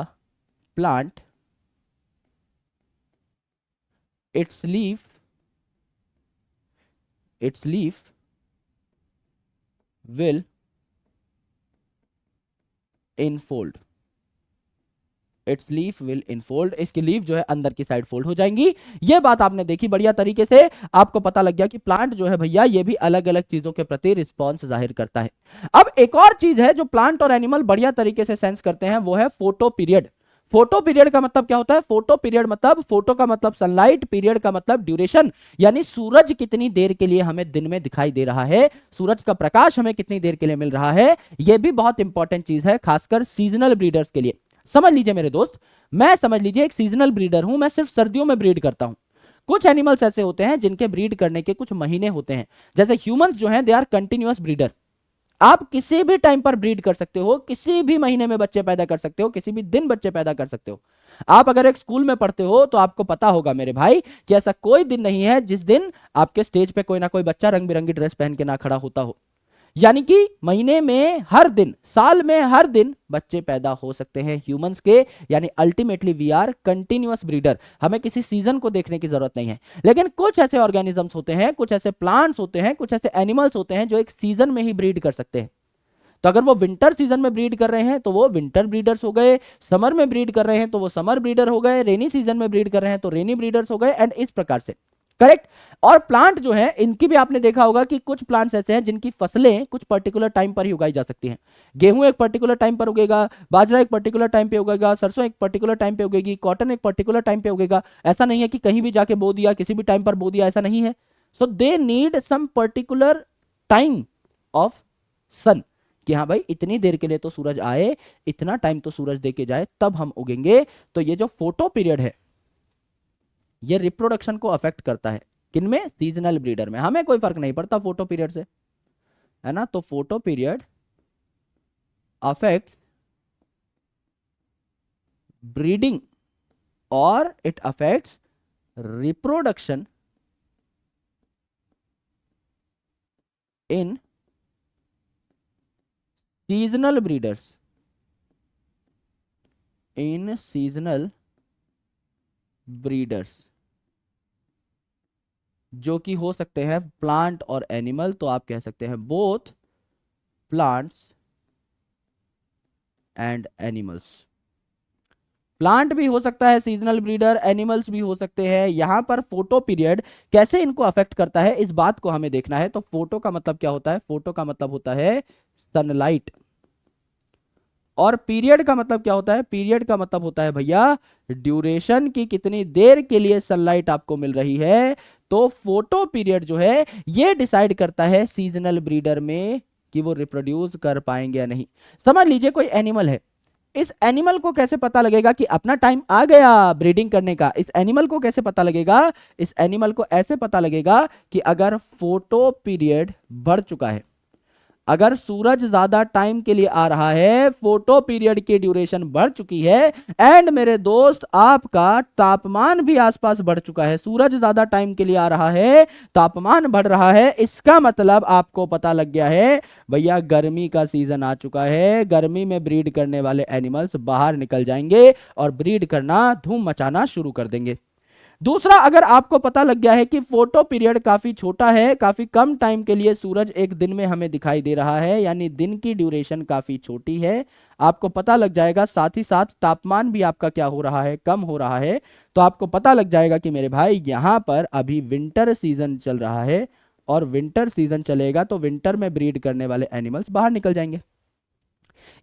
plant, its leaf will enfold, it's leaf will infold, इसकी लीफ जो है अंदर की साइड फोल्ड हो जाएंगी। ये बात आपने देखी बढ़िया तरीके से, आपको पता लग गया कि प्लांट जो है भैया ये भी अलग अलग चीजों के प्रति रिस्पॉन्स जाहिर करता है। अब एक और चीज है जो प्लांट और एनिमल बढ़िया तरीके से सेंस करते हैं, वो है फोटो पीरियड। फोटो पीरियड का मतलब क्या होता है? फोटो पीरियड मतलब, फोटो का मतलब सनलाइट, पीरियड का मतलब ड्यूरेशन, यानी सूरज कितनी देर के लिए हमें दिन में दिखाई दे रहा है, सूरज का प्रकाश हमें कितनी देर के लिए मिल रहा है। यह भी बहुत इंपॉर्टेंट चीज है, खासकर सीजनल ब्रीडर्स के लिए। समझ लीजिए मेरे दोस्त, मैं समझ लीजिए एक सीजनल ब्रीडर हूं, मैं सिर्फ सर्दियों में ब्रीड करता हूं। कुछ एनिमल्स ऐसे होते हैं जिनके ब्रीड करने के कुछ महीने होते हैं, जैसे ह्यूमंस जो हैं दे आर कंटिन्यूअस ब्रीडर। आप किसी भी टाइम पर ब्रीड कर सकते हो, किसी भी महीने में बच्चे पैदा कर सकते हो, किसी भी दिन बच्चे पैदा कर सकते हो। आप अगर एक स्कूल में पढ़ते हो तो आपको पता होगा मेरे भाई कि ऐसा कोई दिन नहीं है जिस दिन आपके स्टेज पे कोई ना कोई बच्चा रंग बिरंगी ड्रेस पहन के ना खड़ा होता हो। यानी कि महीने में हर दिन, साल में हर दिन बच्चे पैदा हो सकते हैं ह्यूमंस के। यानी ultimately we are continuous breeder, हमें किसी सीजन को देखने की जरूरत नहीं है। लेकिन कुछ ऐसे ऑर्गेनिजम्स होते हैं, कुछ ऐसे प्लांट्स होते हैं, कुछ ऐसे एनिमल्स होते हैं जो एक सीजन में ही ब्रीड कर सकते हैं। तो अगर वो विंटर सीजन में ब्रीड कर रहे हैं तो वो विंटर ब्रीडर्स हो गए, समर में ब्रीड कर रहे हैं तो वो समर ब्रीडर हो गए, रेनी सीजन में ब्रीड कर रहे हैं तो रेनी ब्रीडर्स हो गए, एंड इस प्रकार से। करेक्ट। और प्लांट जो है इनकी भी आपने देखा होगा कि कुछ प्लांट्स ऐसे हैं जिनकी फसलें कुछ पर्टिकुलर टाइम पर ही उगाई जा सकती हैं। गेहूं एक पर्टिकुलर टाइम पर उगेगा, बाजरा एक पर्टिकुलर टाइम पे उगेगा, सरसों एक पर्टिकुलर टाइम पे उगेगी, कॉटन एक पर्टिकुलर टाइम पे उगेगा। ऐसा नहीं है कि कहीं भी जाके बो दिया, किसी भी टाइम पर बो दिया, ऐसा नहीं है। So they need some particular time of sun, कि हाँ भाई इतनी देर के लिए तो सूरज आए, इतना टाइम तो सूरज दे के जाए, तब हम उगेंगे। तो ये जो फोटो पीरियड है ये रिप्रोडक्शन को अफेक्ट करता है। किनमें? सीजनल ब्रीडर में। हमें कोई फर्क नहीं पड़ता फोटो पीरियड से, है ना। तो फोटो पीरियड अफेक्ट्स ब्रीडिंग और it affects reproduction in seasonal breeders, in seasonal breeders, जो कि हो सकते हैं प्लांट और एनिमल। तो आप कह सकते हैं both plants and animals. Plant भी हो सकता है सीजनल ब्रीडर, एनिमल्स भी हो सकते हैं। यहां पर फोटो पीरियड कैसे इनको अफेक्ट करता है इस बात को हमें देखना है। तो फोटो का मतलब क्या होता है? फोटो का मतलब होता है सनलाइट। और पीरियड का मतलब क्या होता है? पीरियड का मतलब होता है भैया ड्यूरेशन, की कितनी देर के लिए सनलाइट आपको मिल रही है। तो फोटो पीरियड जो है ये डिसाइड करता है सीजनल ब्रीडर में कि वो रिप्रोड्यूस कर पाएंगे या नहीं। समझ लीजिए कोई एनिमल है, इस एनिमल को कैसे पता लगेगा कि अपना टाइम आ गया ब्रीडिंग करने का? इस एनिमल को कैसे पता लगेगा? इस एनिमल को ऐसे पता लगेगा कि अगर फोटो पीरियड बढ़ चुका है, अगर सूरज ज्यादा टाइम के लिए आ रहा है, फोटो पीरियड की ड्यूरेशन बढ़ चुकी है, एंड मेरे दोस्त आपका तापमान भी आसपास बढ़ चुका है, सूरज ज्यादा टाइम के लिए आ रहा है, तापमान बढ़ रहा है, इसका मतलब आपको पता लग गया है भैया गर्मी का सीजन आ चुका है। गर्मी में ब्रीड करने वाले एनिमल्स बाहर निकल जाएंगे और ब्रीड करना, धूम मचाना शुरू कर देंगे। दूसरा, अगर आपको पता लग गया है कि फोटो पीरियड काफी छोटा है, काफी कम टाइम के लिए सूरज एक दिन में हमें दिखाई दे रहा है, यानी दिन की ड्यूरेशन काफी छोटी है, आपको पता लग जाएगा। साथ ही साथ तापमान भी आपका क्या हो रहा है? कम हो रहा है। तो आपको पता लग जाएगा कि मेरे भाई यहां पर अभी विंटर सीजन चल रहा है, और विंटर सीजन चलेगा तो विंटर में ब्रीड करने वाले एनिमल्स बाहर निकल जाएंगे।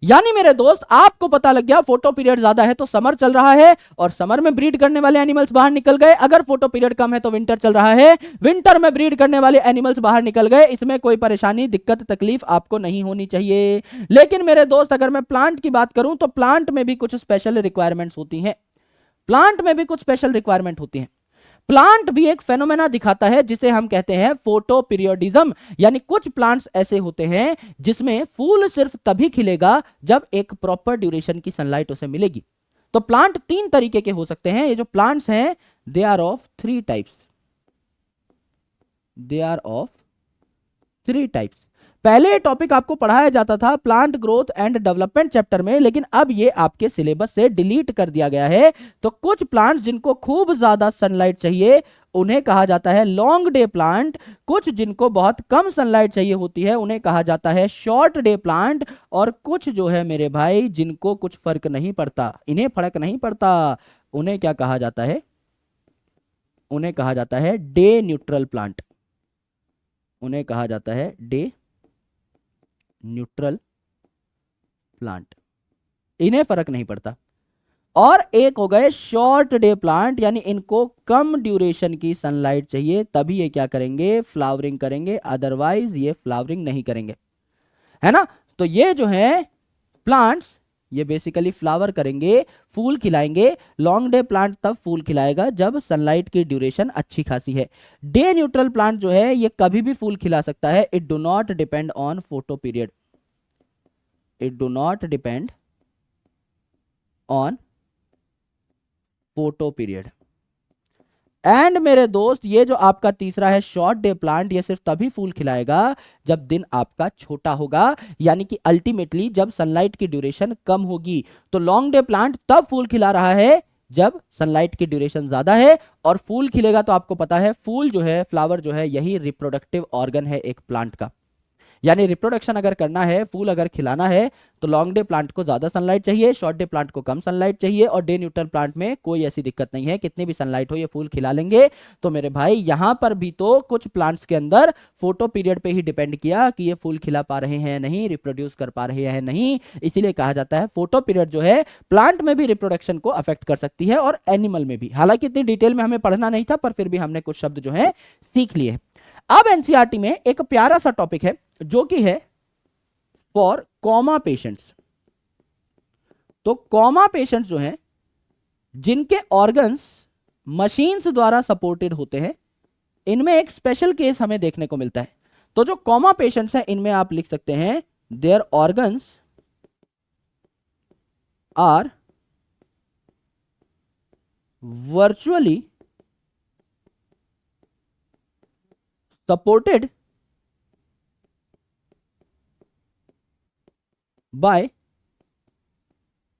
यानी मेरे दोस्त आपको पता लग गया फोटो पीरियड ज्यादा है तो समर चल रहा है, और समर में ब्रीड करने वाले एनिमल्स बाहर निकल गए। अगर फोटो पीरियड कम है तो विंटर चल रहा है, विंटर में ब्रीड करने वाले एनिमल्स बाहर निकल गए। इसमें कोई परेशानी, दिक्कत, तकलीफ आपको नहीं होनी चाहिए। लेकिन मेरे दोस्त अगर मैं प्लांट की बात करूं तो प्लांट में भी कुछ स्पेशल रिक्वायरमेंट्स होती हैं। प्लांट में भी कुछ स्पेशल रिक्वायरमेंट होती हैं। प्लांट भी एक फेनोमेना दिखाता है जिसे हम कहते हैं फोटो पीरियोडिज्म। यानी कुछ प्लांट्स ऐसे होते हैं जिसमें फूल सिर्फ तभी खिलेगा जब एक प्रॉपर ड्यूरेशन की सनलाइट उसे मिलेगी। तो प्लांट तीन तरीके के हो सकते हैं। ये जो प्लांट्स हैं they are of three types, they are of three types. पहले टॉपिक आपको पढ़ाया जाता था plant growth and development chapter में, लेकिन अब ये आपके सिलेबस से डिलीट कर दिया गया है। तो कुछ प्लांट्स जिनको खूब ज्यादा सनलाइट चाहिए उन्हें कहा जाता है लॉन्ग डे प्लांट, कुछ जिनको बहुत कम सनलाइट चाहिए होती है उन्हें कहा जाता है शॉर्ट डे प्लांट, और कुछ जो है मेरे भाई जिनको कुछ फर्क नहीं पड़ता, इन्हें फर्क नहीं पड़ता, उन्हें क्या कहा जाता है? उन्हें कहा जाता है डे न्यूट्रल प्लांट। उन्हें कहा जाता है डे न्यूट्रल प्लांट। इन्हें फर्क नहीं पड़ता। और एक हो गए शॉर्ट डे प्लांट, यानी इनको कम ड्यूरेशन की सनलाइट चाहिए, तभी ये क्या करेंगे, फ्लावरिंग करेंगे, अदरवाइज ये फ्लावरिंग नहीं करेंगे, है ना। तो ये जो है प्लांट्स, ये बेसिकली फ्लावर करेंगे, फूल खिलाएंगे। लॉन्ग डे प्लांट तब फूल खिलाएगा जब सनलाइट की ड्यूरेशन अच्छी खासी है। डे न्यूट्रल प्लांट जो है ये कभी भी फूल खिला सकता है। It do not depend on photo period, it do not depend on photo period. And मेरे दोस्त, ये जो आपका तीसरा है शॉर्ट डे प्लांट, ये सिर्फ तभी फूल खिलाएगा जब दिन आपका छोटा होगा, यानी कि अल्टीमेटली जब सनलाइट की ड्यूरेशन कम होगी। तो लॉन्ग डे प्लांट तब फूल खिला रहा है जब सनलाइट की ड्यूरेशन ज्यादा है, और फूल खिलेगा तो आपको पता है फूल जो है, फ्लावर जो है, यही रिप्रोडक्टिव ऑर्गन है एक प्लांट का। यानी रिप्रोडक्शन अगर करना है, फूल अगर खिलाना है, तो लॉन्ग डे प्लांट को ज्यादा सनलाइट चाहिए, शॉर्ट डे प्लांट को कम सनलाइट चाहिए, और डे न्यूट्रल प्लांट में कोई ऐसी दिक्कत नहीं है, कितनी भी सनलाइट हो ये फूल खिला लेंगे। तो मेरे भाई यहां पर भी तो कुछ प्लांट्स के अंदर फोटो पीरियड पे ही डिपेंड किया कि ये फूल खिला पा रहे हैं नहीं, रिप्रोड्यूस कर पा रहे हैं नहीं। इसीलिए कहा जाता है फोटो पीरियड जो है प्लांट में भी रिप्रोडक्शन को अफेक्ट कर सकती है और एनिमल में भी। हालांकि इतनी डिटेल में हमें पढ़ना नहीं था, पर फिर भी हमने कुछ शब्द जो है सीख लिए। अब एनसीईआरटी में एक प्यारा सा टॉपिक है जो कि है फॉर कॉमा पेशेंट्स। तो कॉमा पेशेंट्स जो हैं जिनके ऑर्गन्स मशीन्स द्वारा सपोर्टेड होते हैं, इनमें एक स्पेशल केस हमें देखने को मिलता है। तो जो कॉमा पेशेंट्स हैं इनमें आप लिख सकते हैं their organs are virtually supported by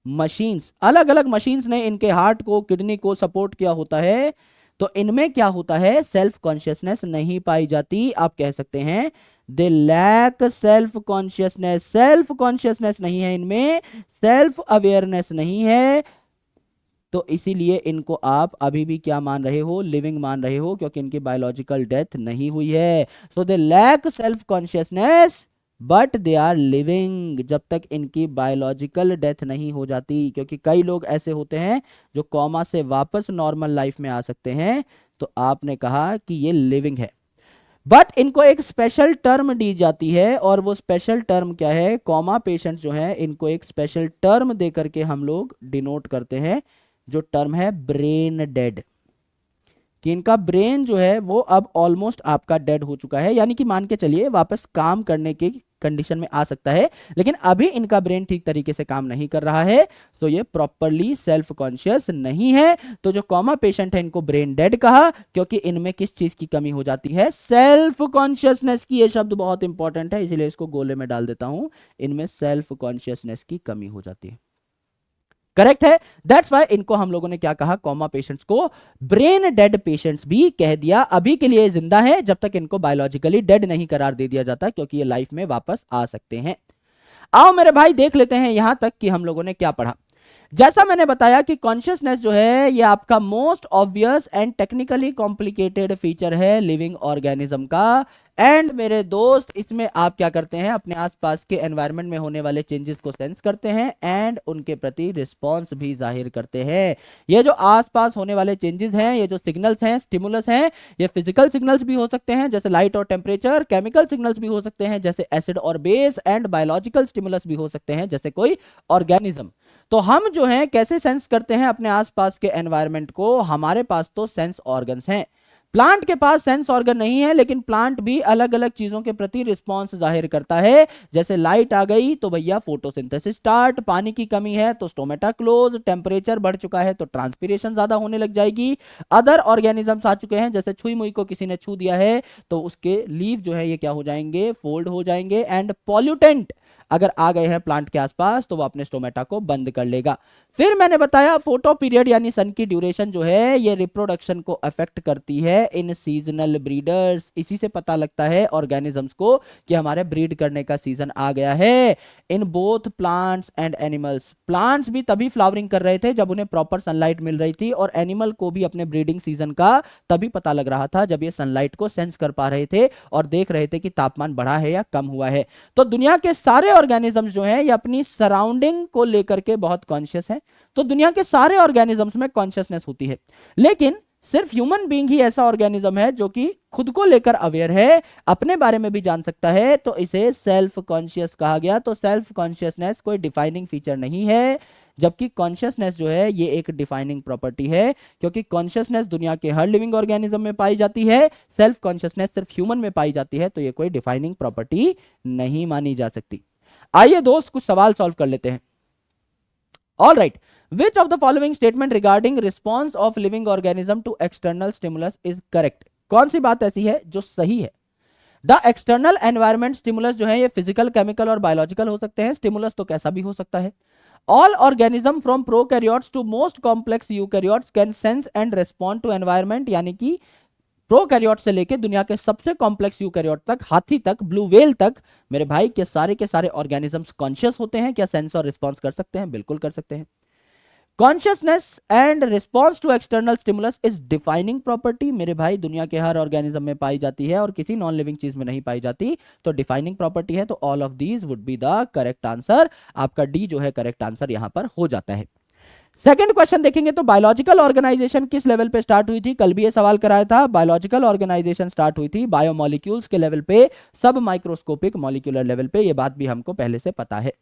machines. अलग अलग मशीन्स ने इनके हार्ट को, किडनी को सपोर्ट किया होता है। तो इनमें क्या होता है, सेल्फ कॉन्शियसनेस नहीं पाई जाती। आप कह सकते हैं they lack self consciousness. Self consciousness नहीं है इनमें, सेल्फ अवेयरनेस नहीं है। तो इसीलिए इनको आप अभी भी क्या मान रहे हो, लिविंग मान रहे हो, क्योंकि इनकी बायोलॉजिकल डेथ नहीं हुई है। So they lack self consciousness but they are living, जब तक इनकी बायोलॉजिकल डेथ नहीं हो जाती। क्योंकि कई लोग ऐसे होते हैं जो कॉमा से वापस नॉर्मल लाइफ में आ सकते हैं, तो आपने कहा कि ये लिविंग है। बट इनको एक स्पेशल टर्म दी जाती है, और वो स्पेशल टर्म क्या है, कॉमा पेशेंट्स जो है इनको एक स्पेशल टर्म दे करके हम लोग डिनोट करते हैं, जो टर्म है ब्रेन डेड। कि इनका ब्रेन जो है वो अब ऑलमोस्ट आपका डेड हो चुका है, यानी कि मान के चलिए वापस काम करने की कंडीशन में आ सकता है, लेकिन अभी इनका ब्रेन ठीक तरीके से काम नहीं कर रहा है, तो ये प्रॉपरली सेल्फ कॉन्शियस नहीं है। तो जो कॉमा पेशेंट है इनको ब्रेन डेड कहा, क्योंकि इनमें किस चीज की कमी हो जाती है, सेल्फ कॉन्शियसनेस की। ये शब्द बहुत इंपॉर्टेंट है, इसीलिए इसको गोले में डाल देता हूं, इनमें सेल्फ कॉन्शियसनेस की कमी हो जाती है। करेक्ट है। दैट्स वाई इनको हम लोगों ने क्या कहा, कॉमा पेशेंट्स को ब्रेन डेड पेशेंट्स भी कह दिया। अभी के लिए जिंदा है, जब तक इनको बायोलॉजिकली डेड नहीं करार दे दिया जाता, क्योंकि ये लाइफ में वापस आ सकते हैं। आओ मेरे भाई देख लेते हैं यहां तक कि हम लोगों ने क्या पढ़ा। जैसा मैंने बताया कि कॉन्शियसनेस जो है ये आपका most obvious and technically complicated feature है लिविंग ऑर्गेनिज्म का। एंड मेरे दोस्त, इसमें आप क्या करते हैं, अपने आसपास के एनवायरनमेंट में होने वाले चेंजेस को सेंस करते हैं एंड उनके प्रति रिस्पॉन्स भी जाहिर करते हैं। ये जो आसपास होने वाले चेंजेस हैं, ये जो सिग्नल्स हैं, स्टिमुलस हैं, ये फिजिकल सिग्नल्स भी हो सकते हैं जैसे लाइट और टेम्परेचर, केमिकल सिग्नल्स भी हो सकते हैं जैसे एसिड और बेस, एंड बायोलॉजिकल स्टिमुलस भी हो सकते हैं जैसे कोई ऑर्गेनिज्म। तो हम जो हैं कैसे सेंस करते हैं अपने आसपास के एनवायरनमेंट को, हमारे पास तो सेंस ऑर्गन्स हैं। प्लांट के पास सेंस ऑर्गन नहीं है, लेकिन प्लांट भी अलग अलग चीजों के प्रति रिस्पॉन्स जाहिर करता है। जैसे लाइट आ गई तो भैया फोटोसिंथेसिस स्टार्ट, पानी की कमी है तो स्टोमेटा क्लोज, टेम्परेचर बढ़ चुका है तो ट्रांसपीरेशन ज्यादा होने लग जाएगी। अदर ऑर्गेनिजम्स आ चुके हैं, जैसे छुई मुई को किसी ने छू दिया है तो उसके लीव जो है ये क्या हो जाएंगे, फोल्ड हो जाएंगे। एंड पॉल्यूटेंट अगर आ गए हैं प्लांट के आसपास तो वो अपने स्टोमेटा को बंद कर लेगा। फिर मैंने बताया फोटो पीरियड यानी सन की ड्यूरेशन जो है ये रिप्रोडक्शन को अफेक्ट करती है इन सीजनल ब्रीडर्स। इसी से पता लगता है ऑर्गेनिजम्स को कि हमारे ब्रीड करने का सीजन आ गया है। In both plants and animals, plants भी तभी फ्लावरिंग कर रहे थे जब उन्हें प्रॉपर सनलाइट मिल रही थी, और एनिमल को भी अपने ब्रीडिंग सीजन का तभी पता लग रहा था जब ये सनलाइट को सेंस कर पा रहे थे और देख रहे थे कि तापमान बढ़ा है या कम हुआ है। तो दुनिया के सारे ऑर्गेनिजम्स जो हैं ये अपनी सराउंडिंग को लेकर के बहुत कॉन्शियस हैं। तो दुनिया के सारे ऑर्गेनिजम्स में कॉन्शियसनेस होती है, लेकिन सिर्फ ह्यूमन बीइंग ही ऐसा ऑर्गेनिज्म है जो कि खुद को लेकर अवेयर है, अपने बारे में भी जान सकता है, तो इसे सेल्फ कॉन्शियस कहा गया। तो सेल्फ कॉन्शियसनेस कोई डिफाइनिंग फीचर नहीं है, जबकि कॉन्शियसनेस जो है ये एक डिफाइनिंग प्रॉपर्टी है, क्योंकि कॉन्शियसनेस दुनिया के हर लिविंग ऑर्गेनिज्म में पाई जाती है, सेल्फ कॉन्शियसनेस सिर्फ ह्यूमन में पाई जाती है, तो ये कोई डिफाइनिंग प्रॉपर्टी नहीं मानी जा सकती। आइए दोस्त कुछ सवाल सॉल्व कर लेते हैं। All right, which of the following statement regarding response of living organism to external stimulus is correct? कौन सी बात ऐसी है जो सही है? द एक्सटर्नल एनवायरमेंट स्टिमुलस जो है ये फिजिकल, केमिकल और बायोलॉजिकल हो सकते हैं। स्टिमुलस तो कैसा भी हो सकता है। All organism from prokaryotes to most complex eukaryotes can sense and respond to environment, यानी कि प्रोकैरियोट से लेकर दुनिया के सबसे कॉम्प्लेक्स यूकैरियोट तक, हाथी तक, ब्लू व्हेल तक, मेरे भाई के सारे ऑर्गेनिजम्स कॉन्शियस होते हैं। क्या सेंस और रिस्पॉन्स कर सकते हैं? बिल्कुल कर सकते हैं। Consciousness and response to external stimulus is defining property, मेरे भाई दुनिया के हर ऑर्गेनिज्म में पाई जाती है और किसी नॉन लिविंग चीज में नहीं पाई जाती, तो डिफाइनिंग प्रॉपर्टी है। तो all of these would be the correct answer. आपका डी जो है करेक्ट आंसर यहां पर हो जाता है। सेकंड क्वेश्चन देखेंगे तो बायोलॉजिकल ऑर्गेनाइजेशन किस लेवल पे स्टार्ट हुई थी? कल भी ये सवाल कराया था। बायोलॉजिकल ऑर्गेनाइजेशन स्टार्ट हुई थी बायोमोलिक्यूल्स के लेवल पे, सब माइक्रोस्कोपिक मॉलिक्यूलर लेवल पे, ये बात भी हमको पहले से पता है।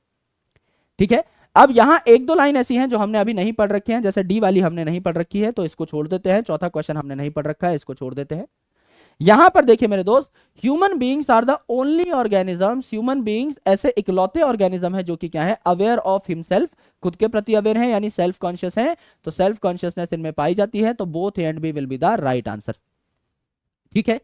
ठीक है, अब यहां एक दो लाइन ऐसी हैं जो हमने अभी नहीं पढ़ रखी हैं, जैसे डी वाली हमने नहीं पढ़ रखी है, तो इसको छोड़ देते हैं। चौथा क्वेश्चन हमने नहीं पढ़ रखा है, इसको छोड़ देते हैं। यहां पर देखिए मेरे दोस्त, human beings are the only organisms, human beings ऐसे इकलौते ऑर्गेनिज्म है जो कि क्या है? अवेयर ऑफ हिमसेल्फ, खुद के प्रति अवेयर है, यानी सेल्फ कॉन्शियस है। तो सेल्फ कॉन्शियसनेस इनमें पाई जाती है, तो both A and B will be the right answer. ठीक है,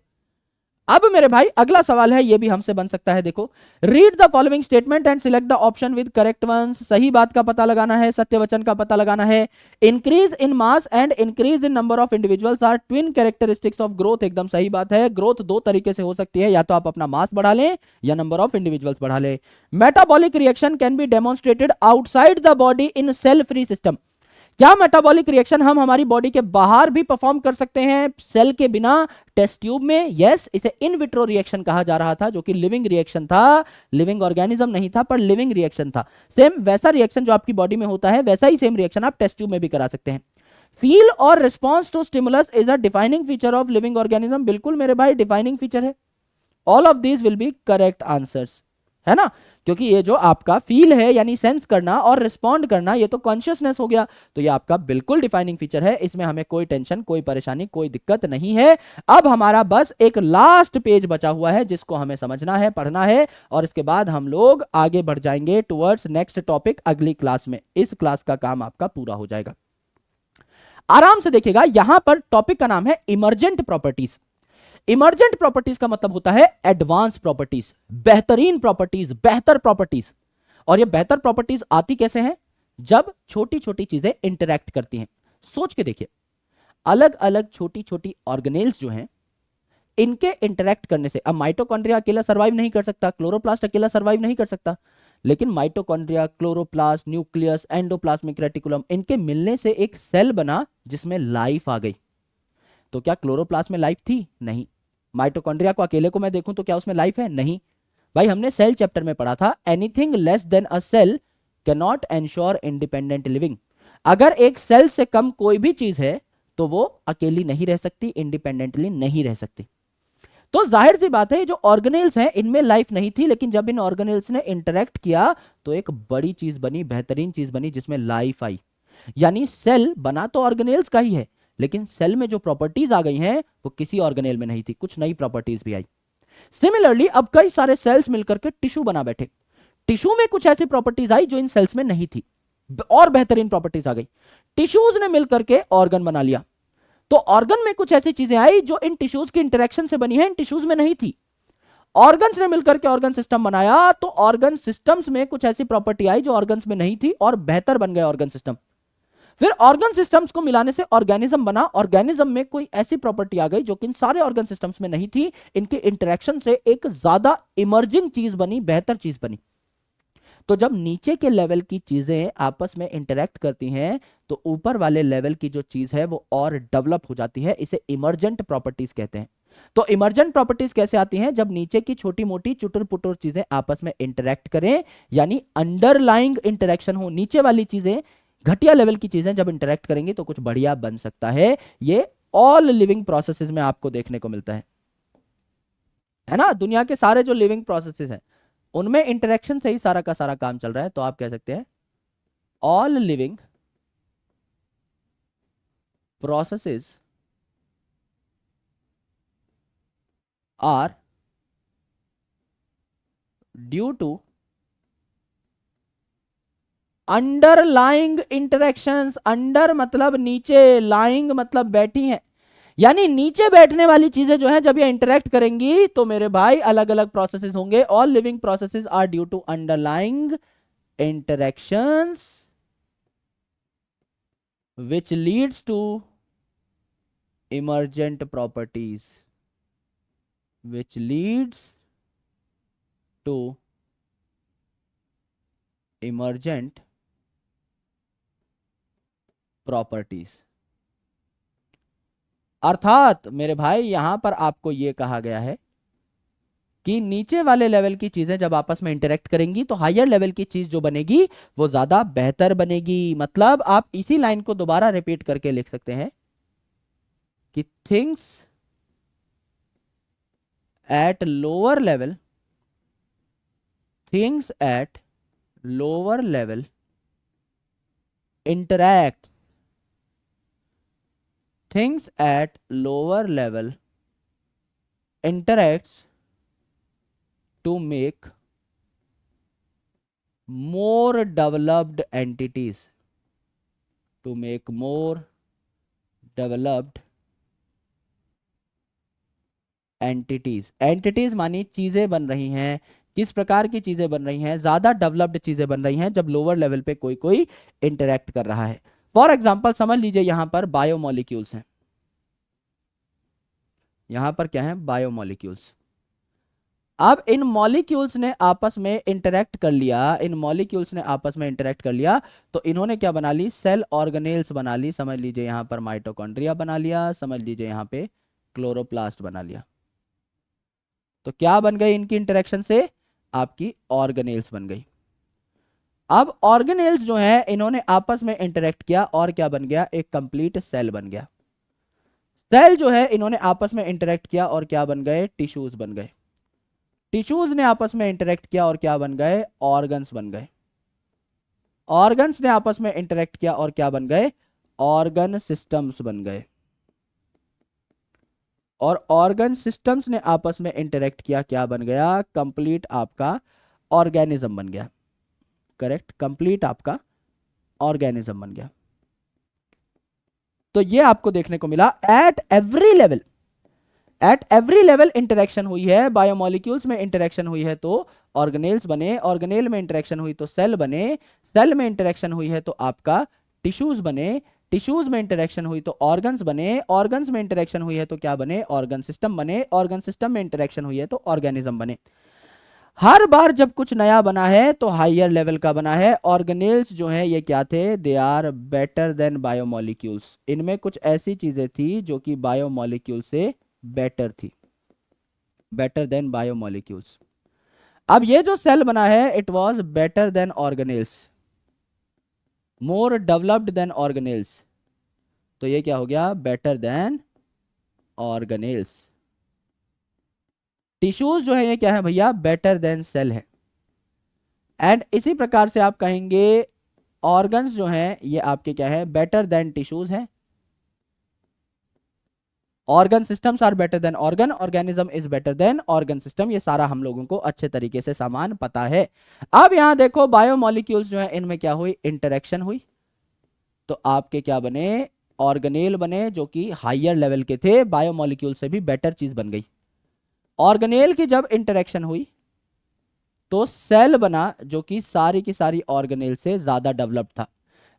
अब मेरे भाई अगला सवाल है, ये भी हमसे बन सकता है। देखो, read the following statement and select the option with correct ones. सही बात का पता लगाना है, सत्य वचन का पता लगाना है। Increase in mass and increase in number of individuals are twin characteristics of growth. एकदम सही बात है। ग्रोथ दो तरीके से हो सकती है, या तो आप अपना मास बढ़ा लें या नंबर ऑफ इंडिविजुअल्स बढ़ा लें। Metabolic reaction can be demonstrated outside the body in cell free system. क्या मेटाबॉलिक रिएक्शन हम हमारी बॉडी के बाहर भी परफॉर्म कर सकते हैं, सेल के बिना, टेस्ट ट्यूब में? यस, इसे इन विट्रो रिएक्शन कहा जा रहा था, जो कि लिविंग रिएक्शन था, लिविंग ऑर्गेनिज्म नहीं था पर लिविंग रिएक्शन था। सेम वैसा रिएक्शन जो आपकी बॉडी में होता है, वैसा ही सेम रिएक्शन आप टेस्ट ट्यूब में भी करा सकते हैं। फील और response to stimulus is a defining feature of living organism. बिल्कुल मेरे भाई डिफाइनिंग फीचर है। All of these will be correct answers, है ना, क्योंकि ये जो आपका फील है यानी सेंस करना और रिस्पॉन्ड करना, ये तो कॉन्शियसनेस हो गया, तो ये आपका बिल्कुल डिफाइनिंग फीचर है। इसमें हमें कोई टेंशन, कोई परेशानी, कोई दिक्कत नहीं है। अब हमारा बस एक लास्ट पेज बचा हुआ है जिसको हमें समझना है, पढ़ना है, और इसके बाद हम लोग आगे बढ़ जाएंगे टुवर्ड्स नेक्स्ट टॉपिक अगली क्लास में। इस क्लास का काम आपका पूरा हो जाएगा। आराम से देखिएगा, यहां पर टॉपिक का नाम है इमर्जेंट प्रॉपर्टीज। इमर्जेंट प्रॉपर्टीज का मतलब होता है एडवांस प्रॉपर्टीज, बेहतरीन प्रॉपर्टीज, बेहतर प्रॉपर्टीज। और ये बेहतर प्रॉपर्टीज आती कैसे हैं? जब छोटी छोटी चीजें इंटरैक्ट करती हैं। सोच के देखिए, अलग अलग छोटी छोटी ऑर्गेनेल्स जो हैं, इनके इंटरैक्ट करने से, अब माइटोकॉन्ड्रिया अकेला सर्वाइव नहीं कर सकता, क्लोरोप्लास्ट अकेला सर्वाइव नहीं कर सकता, लेकिन mitochondria, chloroplast, nucleus, endoplasmic reticulum, इनके मिलने से एक सेल बना जिसमें लाइफ आ गई। तो क्या क्लोरोप्लास्ट में लाइफ थी? नहीं। माइटोकॉन्ड्रिया को अकेले को मैं देखूं तो क्या उसमें लाइफ है? नहीं। भाई हमने सेल चैप्टर में पढ़ा था, anything less than a cell can not ensure independent living. अगर एक सेल से कम कोई भी चीज है तो वो अकेली नहीं रह सकती, इंडिपेंडेंटली नहीं रह सकती। तो जाहिर सी बात है, जो ऑर्गेनेल्स हैं इनमें लाइफ नहीं थी, लेकिन जब इन ऑर्गेनेल्स ने इंटरैक्ट किया तो एक बड़ी चीज बनी, बेहतरीन चीज बनी जिसमें लाइफ आई। यानी सेल बना तो ऑर्गेनेल्स का ही है, लेकिन सेल में जो प्रॉपर्टीज आ गई हैं वो किसी ऑर्गेनेल में नहीं थी, कुछ नई प्रॉपर्टीज भी आई। सिमिलरली अब कई सारे सेल्स मिलकर के टिश्यू बना बैठे, टिश्यू में कुछ ऐसी प्रॉपर्टीज आई जो इन सेल्स में नहीं थी, और बेहतरीन प्रॉपर्टीज आ गई। टिश्यूज ने मिलकर के ऑर्गन बना लिया, तो ऑर्गन में कुछ ऐसी चीजें आई जो इन टिश्यूज की इंटरेक्शन से बनी है, इन टिश्यूज में नहीं थी। ऑर्गन्स ने मिलकर के ऑर्गन सिस्टम बनाया, तो ऑर्गन सिस्टम्स में कुछ ऐसी प्रॉपर्टी आई जो ऑर्गन्स में नहीं थी और बेहतर बन गए ऑर्गन सिस्टम। फिर ऑर्गन सिस्टम्स को मिलाने से ऑर्गेनिज्म बना, ऑर्गेनिज्म में कोई ऐसी प्रॉपर्टी आ गई जो कि इन सारे ऑर्गन सिस्टम्स में नहीं थी, इनके इंटरेक्शन से एक ज्यादा इमर्जिंग चीज बनी, बेहतर चीज बनी। तो जब नीचे के लेवल की चीजें आपस में इंटरैक्ट करती हैं तो ऊपर वाले लेवल की जो चीज है वो और डेवलप हो जाती है, इसे इमर्जेंट प्रॉपर्टीज कहते हैं। तो इमर्जेंट प्रॉपर्टीज कैसे आती हैं? जब नीचे की छोटी मोटी चुटुर पुटुर चीजें आपस में इंटरेक्ट करें, यानी अंडरलाइंग इंटरेक्शन हो, नीचे वाली चीजें, घटिया लेवल की चीजें जब इंटरेक्ट करेंगी तो कुछ बढ़िया बन सकता है। ये ऑल लिविंग प्रोसेसेस में आपको देखने को मिलता है ना। दुनिया के सारे जो लिविंग प्रोसेसेस हैं उनमें इंटरेक्शन से ही सारा का सारा काम चल रहा है। तो आप कह सकते हैं all living processes are due to underlying interactions. Under मतलब नीचे, लाइंग मतलब बैठी हैं, यानी नीचे बैठने वाली चीजें जो है जब ये इंटरेक्ट करेंगी तो मेरे भाई अलग अलग प्रोसेसेस होंगे। All living processes are due to underlying interactions which leads to emergent properties, which leads to emergent properties। अर्थात मेरे भाई यहां पर आपको यह कहा गया है कि नीचे वाले लेवल की चीजें जब आपस में इंटरेक्ट करेंगी तो हायर लेवल की चीज जो बनेगी वो ज्यादा बेहतर बनेगी। मतलब आप इसी लाइन को दोबारा रिपीट करके लिख सकते हैं कि things at lower level, things at lower level interact, things at lower level interacts to make more developed entities, to make more developed entities। entities मानी चीजें बन रही हैं। किस प्रकार की चीजें बन रही हैं? ज्यादा डेवलप्ड चीजें बन रही हैं जब लोअर लेवल पे कोई कोई इंटरेक्ट कर रहा है। फॉर एग्जाम्पल समझ लीजिए यहां पर बायोमोलिक्यूल्स हैं, यहां पर क्या है? बायोमोलिक्यूल्स। अब इन मॉलिक्यूल्स ने आपस में इंटरेक्ट कर लिया, इन मॉलिक्यूल्स ने आपस में इंटरेक्ट कर लिया तो इन्होंने क्या बना ली? सेल ऑर्गेनेल्स बना ली। समझ लीजिए यहां पर माइटोकॉन्ड्रिया बना लिया, समझ लीजिए यहां पे क्लोरोप्लास्ट बना लिया। तो क्या बन गई इनकी इंटरेक्शन से? आपकी ऑर्गेनेल्स बन गई। अब ऑर्गेनेल्स जो है इन्होंने आपस में इंटरेक्ट किया और क्या बन गया? एक कंप्लीट सेल बन गया। सेल जो है इन्होंने आपस में इंटरेक्ट किया और क्या बन गए? टिश्यूज बन गए। टिश्यूज ने आपस में इंटरेक्ट किया और क्या बन गए? ऑर्गन्स बन गए। ऑर्गन्स ने आपस में इंटरेक्ट किया और क्या बन गए? ऑर्गन सिस्टम्स बन गए। और ऑर्गन सिस्टम्स ने आपस में इंटरेक्ट किया, क्या बन गया? कंप्लीट आपका ऑर्गेनिज्म बन गया। करेक्ट, कंप्लीट आपका ऑर्गेनिज्म बन गया। तो ये आपको देखने को मिला at every level, at every level interaction हुई है। बायोमोलिक्यूल्स में इंटरेक्शन हुई है तो ऑर्गेनेल्स बने, ऑर्गेनेल में इंटरेक्शन हुई तो सेल बने, सेल में इंटरेक्शन हुई है तो आपका टिश्यूज बने, टिश्यूज में इंटरेक्शन हुई तो ऑर्गन्स बने, ऑर्गन्स में इंटरेक्शन हुई है तो क्या बने? ऑर्गन सिस्टम बने, ऑर्गन सिस्टम में इंटरेक्शन हुई है तो ऑर्गेनिज्म बने। हर बार जब कुछ नया बना है तो हायर लेवल का बना है। ऑर्गेनेल्स जो है ये क्या थे? They are better than biomolecules. इनमें कुछ ऐसी चीजें थी जो कि बायोमोलिक्यूल से बेटर थी, बेटर देन बायोमोलिक्यूल्स। अब ये जो सेल बना है it was better than organelles, more developed than organelles. तो ये क्या हो गया? Better than organelles. टिश्यूज जो है ये क्या है भैया? बेटर देन सेल है। एंड इसी प्रकार से आप कहेंगे ऑर्गन्स जो हैं ये आपके क्या है? बेटर देन टिश्यूज हैं। Organ systems are better than organ, organism is better than organ system. ये सारा हम लोगों को अच्छे तरीके से सामान पता है। अब यहां देखो बायोमोलिक्यूल्स जो है इनमें क्या हुई? इंटरेक्शन हुई तो आपके क्या बने? ऑर्गेनेल बने जो कि हायर लेवल के थे, बायोमोलिक्यूल से भी बेटर चीज बन गई। ऑर्गेनेल की जब इंटरेक्शन हुई तो सेल बना जो कि सारी की सारी ऑर्गेनेल से ज्यादा डेवलप्ड था।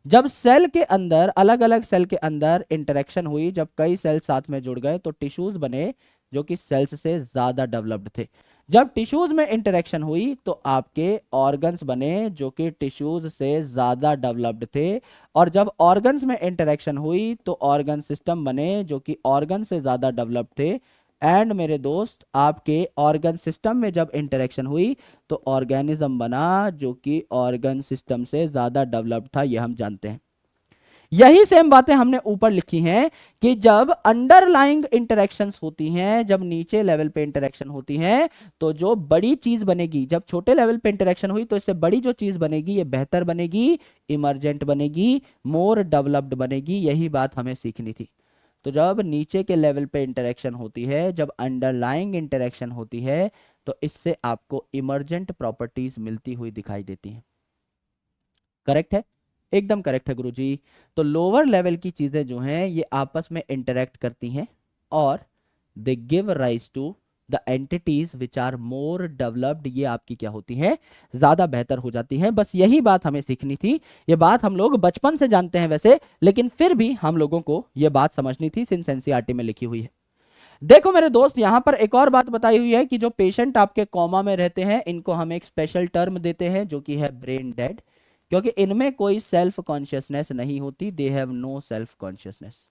जब सेल के अंदर, अलग अलग सेल के अंदर इंटरेक्शन हुई, जब कई सेल साथ में जुड़ गए तो टिश्यूज बने जो कि सेल्स से ज्यादा डेवलप्ड थे। जब टिश्यूज में इंटरेक्शन हुई तो आपके ऑर्गन्स बने जो कि टिश्यूज से ज्यादा डेवलप्ड थे। और जब ऑर्गन्स में इंटरेक्शन हुई तो ऑर्गन सिस्टम बने जो कि ऑर्गन से ज्यादा डेवलप्ड थे। एंड मेरे दोस्त आपके ऑर्गन सिस्टम में जब इंटरेक्शन हुई तो ऑर्गेनिज्म बना जो कि ऑर्गन सिस्टम से ज्यादा डेवलप्ड था, ये हम जानते हैं। यही सेम बातें हमने ऊपर लिखी हैं कि जब अंडरलाइंग इंटरेक्शंस होती हैं, जब नीचे लेवल पे इंटरेक्शन होती हैं, तो जो बड़ी चीज बनेगी, जब छोटे लेवल पे इंटरेक्शन हुई तो इससे बड़ी जो चीज बनेगी ये बेहतर बनेगी, इमर्जेंट बनेगी, मोर डेवलप्ड बनेगी। यही बात हमें सीखनी थी। तो जब नीचे के लेवल पे इंटरेक्शन होती है, जब अंडरलाइंग इंटरेक्शन होती है, तो इससे आपको इमर्जेंट प्रॉपर्टीज मिलती हुई दिखाई देती हैं। करेक्ट है, एकदम करेक्ट है गुरुजी। तो लोअर लेवल की चीजें जो हैं ये आपस में इंटरेक्ट करती हैं और they give rise to the entities which are more developed, ये आपकी क्या होती हैं, ज्यादा बेहतर हो जाती हैं। बस यही बात हमें सीखनी थी। ये बात हम लोग बचपन से जानते हैं वैसे, लेकिन फिर भी हम लोगों को ये बात समझनी थी सिंस एनसीईआरटी में लिखी हुई है। देखो मेरे दोस्त, यहां पर एक और बात बताई हुई है कि जो पेशेंट आपके कोमा में रहते हैं इनको हम एक स्पेशल टर्म देते हैं जो कि है ब्रेन डेड, क्योंकि इनमें कोई सेल्फ कॉन्शियसनेस नहीं होती, they have no self consciousness.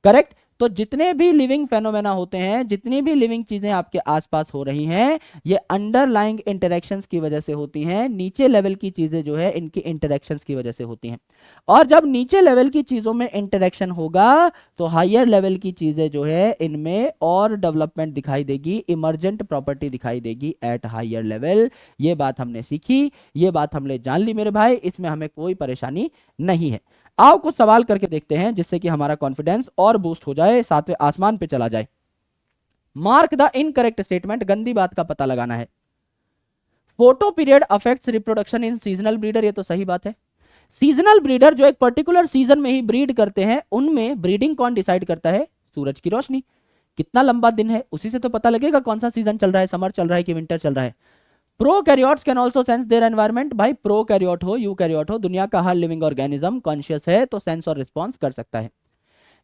Correct. तो जितने भी लिविंग फेनोमेना होते हैं, जितनी भी लिविंग चीजें आपके आसपास हो रही हैं, ये अंडरलाइंग इंटरेक्शंस की वजह से होती हैं। नीचे लेवल की चीजें जो है इनकी इंटरेक्शंस की वजह से होती हैं। और जब नीचे लेवल की चीजों में इंटरेक्शन होगा तो हायर लेवल की चीजें जो है इनमें और डेवलपमेंट दिखाई देगी, इमर्जेंट प्रॉपर्टी दिखाई देगी एट हायर लेवल। ये बात हमने सीखी, ये बात हमने जान ली मेरे भाई, इसमें हमें कोई परेशानी नहीं है। आओ कुछ सवाल करके देखते हैं जिससे कि हमारा कॉन्फिडेंस और बूस्ट हो जाए, सातवें आसमान पे चला जाए। मार्क द इनकरेक्ट स्टेटमेंट, गंदी बात का पता लगाना है। Photo period affects reproduction in seasonal breeder, ये तो सही बात है। सीजनल ब्रीडर जो एक पर्टिकुलर सीजन में ही ब्रीड करते हैं, उनमें ब्रीडिंग कौन डिसाइड करता है? सूरज की रोशनी। कितना लंबा दिन है उसी से तो पता लगेगा कौन सा सीजन चल रहा है, समर चल रहा है कि विंटर चल रहा है। Prokaryotes can also sense their environment. भाई प्रोकैरियोट हो यूकैरियोट हो, दुनिया का हर लिविंग ऑर्गेनिज्म कॉन्शियस है तो सेंस और रिस्पॉन्स कर सकता है।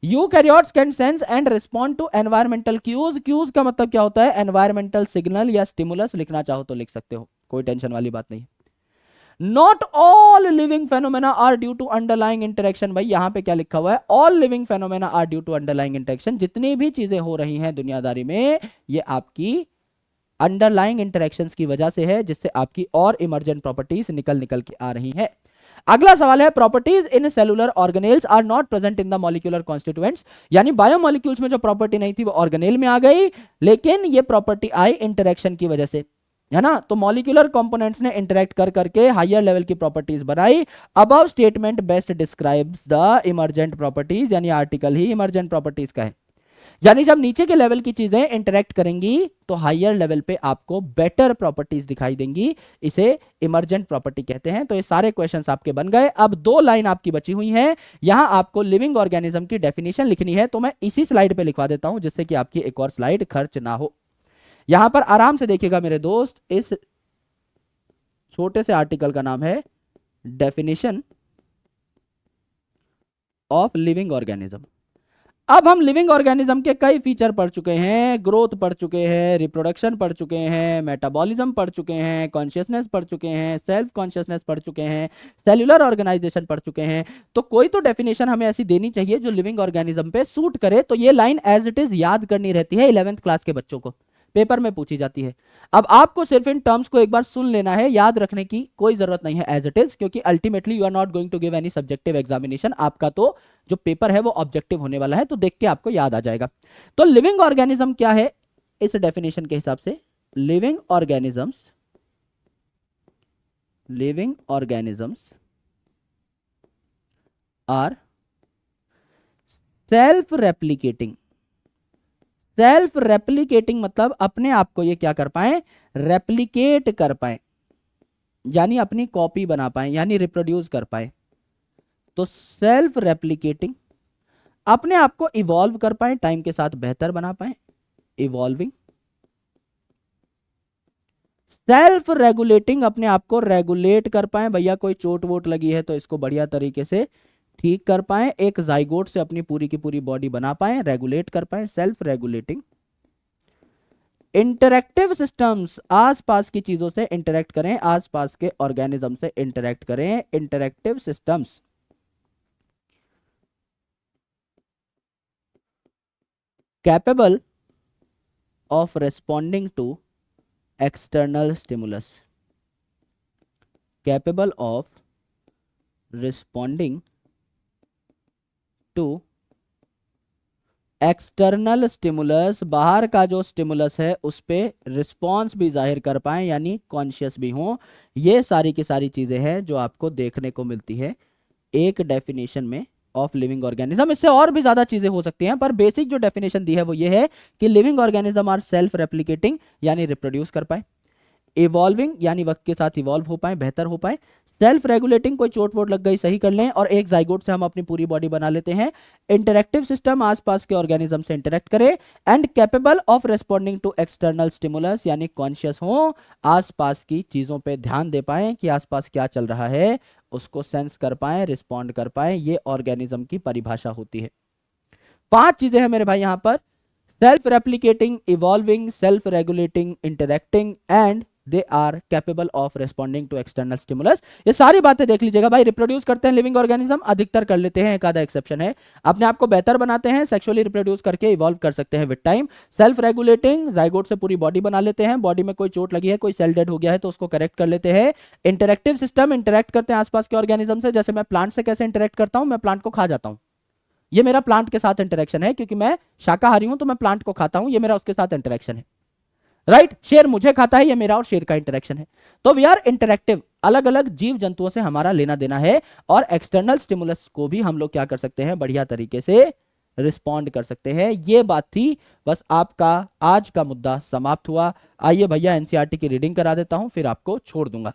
Eukaryotes can sense and respond to environmental cues. Cues का मतलब क्या होता है? एनवायरमेंटल सिग्नल या स्टिमुलस, लिखना चाहो तो लिख सकते हो, कोई टेंशन वाली बात नहीं। Not all living phenomena are due to underlying interaction. भाई यहां पे क्या लिखा हुआ है? All living phenomena are due to underlying interaction. जितनी भी चीजें हो रही हैं दुनियादारी में ये आपकी अंडरलाइंग इंटरेक्शंस की वजह से है, जिससे आपकी और इमर्जेंट प्रॉपर्टीज निकल निकल के आ रही हैं। अगला सवाल है, properties in cellular organelles are not present in the molecular constituents. यानी बायोमॉलिक्यूल्स में जो प्रॉपर्टी नहीं थी वो ऑर्गेनेल में आ गई, लेकिन ये प्रॉपर्टी आई इंटरेक्शन की वजह से, है ना। तो मॉलिक्यूलर कंपोनेंट्स ने इंटरेक्ट कर करके हायर लेवल की प्रॉपर्टीज बनाई। Above statement best describes the emergent properties, यानी आर्टिकल ही इमर्जेंट प्रॉपर्टीज का है। यानी जब नीचे के लेवल की चीजें इंटरेक्ट करेंगी तो हायर लेवल पे आपको बेटर प्रॉपर्टीज दिखाई देंगी, इसे इमर्जेंट प्रॉपर्टी कहते हैं। तो ये सारे क्वेश्चंस आपके बन गए। अब दो लाइन आपकी बची हुई हैं, यहां आपको लिविंग ऑर्गेनिज्म की डेफिनेशन लिखनी है, तो मैं इसी स्लाइड पे लिखवा देता हूं जिससे कि आपकी एक और स्लाइड खर्च ना हो। यहां पर आराम से देखिएगा मेरे दोस्त, इस छोटे से आर्टिकल का नाम है डेफिनेशन ऑफ लिविंग ऑर्गेनिज्म। अब हम लिविंग ऑर्गेनिज्म के कई फीचर पढ़ चुके हैं, ग्रोथ पढ़ चुके हैं, रिप्रोडक्शन पढ़ चुके हैं, मेटाबॉलिज्म पढ़ चुके हैं, कॉन्शियसनेस पढ़ चुके हैं, सेल्फ कॉन्शियसनेस पढ़ चुके हैं, सेल्यूलर ऑर्गेनाइजेशन पढ़ चुके हैं। तो कोई तो डेफिनेशन हमें ऐसी देनी चाहिए जो लिविंग ऑर्गेनिज्म पे सूट करे। तो ये लाइन एज इट इज याद करनी रहती है 11th क्लास के बच्चों को, पेपर में पूछी जाती है। अब आपको सिर्फ इन टर्म्स को एक बार सुन लेना है, याद रखने की कोई जरूरत नहीं है एज इट इज, क्योंकि ultimately you are not going to give any subjective examination. आपका तो जो पेपर है वो ऑब्जेक्टिव होने वाला है, तो देख के आपको याद आ जाएगा। तो लिविंग ऑर्गेनिज्म क्या है इस डेफिनेशन के हिसाब से? Living organisms are self replicating. Self replicating मतलब अपने आप को ये क्या कर पाए? रेप्लिकेट कर पाए, यानी अपनी कॉपी बना पाए, यानी रिप्रोड्यूस कर पाए। तो सेल्फ रेप्लिकेटिंग, अपने आप को इवॉल्व कर पाए, टाइम के साथ बेहतर बना पाए, इवॉल्विंग। सेल्फ रेगुलेटिंग, अपने आप को रेगुलेट कर पाए, भैया कोई चोट वोट लगी है तो इसको बढ़िया तरीके से ठीक कर पाए, एक जाइगोट से अपनी पूरी की पूरी बॉडी बना पाए, रेगुलेट कर पाए, सेल्फ रेगुलेटिंग। इंटरेक्टिव सिस्टम्स, आसपास की चीजों से इंटरेक्ट करें, आसपास के ऑर्गेनिज्म से इंटरेक्ट करें, interactive systems. Capable of responding to external stimulus, capable of responding to external stimulus, बाहर का जो स्टिमुलस है उस पे रिस्पॉन्स भी जाहिर कर पाए, यानी कॉन्शियस भी हो। ये सारी की सारी चीजें हैं जो आपको देखने को मिलती है एक डेफिनेशन में ऑफ लिविंग ऑर्गेनिज्म। इससे और भी ज्यादा चीजें हो सकती हैं, पर बेसिक जो डेफिनेशन दी है वो ये है कि living organism are self replicating, यानी रिप्रोड्यूस कर पाए, इवॉल्विंग यानी वक्त के साथ इवॉल्व हो पाए, बेहतर हो पाए, सेल्फ रेगुलेटिंग कोई चोट वोट लग गई सही कर लें, और एक जाइगोट से हम अपनी पूरी बॉडी बना लेते हैं, इंटरेक्टिव सिस्टम आसपास के ऑर्गेनिज्म से इंटरेक्ट करे, and capable of responding to external stimulus, यानी कॉन्शियस हो, आसपास की चीजों पे ध्यान दे पाए कि आसपास क्या चल रहा है, उसको सेंस कर पाए, रिस्पॉन्ड कर पाए। ये ऑर्गेनिज्म की परिभाषा होती है। 5 चीजें हैं मेरे भाई यहां पर, self replicating, evolving, self regulating, interacting, and they are capable of responding to external stimulus. ये सारी बातें देख लीजिएगा भाई। रिप्रोड्यूस करते हैं लिविंग ऑर्गेनिज्म, अधिकतर कर लेते हैं, एक आधा एक्सेप्शन है। अपने आप को बेहतर बनाते हैं, सेक्सुअली रिप्रोड्यूस करके इवॉल्व कर सकते हैं with time. Self regulating, zygote से पूरी बॉडी बना लेते हैं, बॉडी में कोई चोट लगी है, कोई सेल डेड हो गया है तो उसको करेक्ट कर लेते हैं। इंटरेक्टिव सिस्टम, इंटरेक्ट करते हैं आसपास के ऑर्गेनिज्म से, जैसे मैं प्लांट से कैसे इंटरेक्ट करता हूं, मैं प्लांट को खा जाता हूं, ये मेरा प्लांट के साथ इंटरेक्शन है, क्योंकि मैं शाकाहारी हूं तो मैं प्लांट को खाता हूं, ये मेरा उसके साथ इंटरेक्शन है, राइट। शेर मुझे खाता है, ये मेरा और शेर का इंटरेक्शन है। तो वी आर इंटरेक्टिव, अलग अलग जीव जंतुओं से हमारा लेना देना है, और एक्सटर्नल स्टिमुलस को भी हम लोग क्या कर सकते हैं, बढ़िया तरीके से रिस्पॉन्ड कर सकते हैं। ये बात थी, बस आपका आज का मुद्दा समाप्त हुआ। आइए भैया एनसीईआरटी की रीडिंग करा देता हूं, फिर आपको छोड़ दूंगा।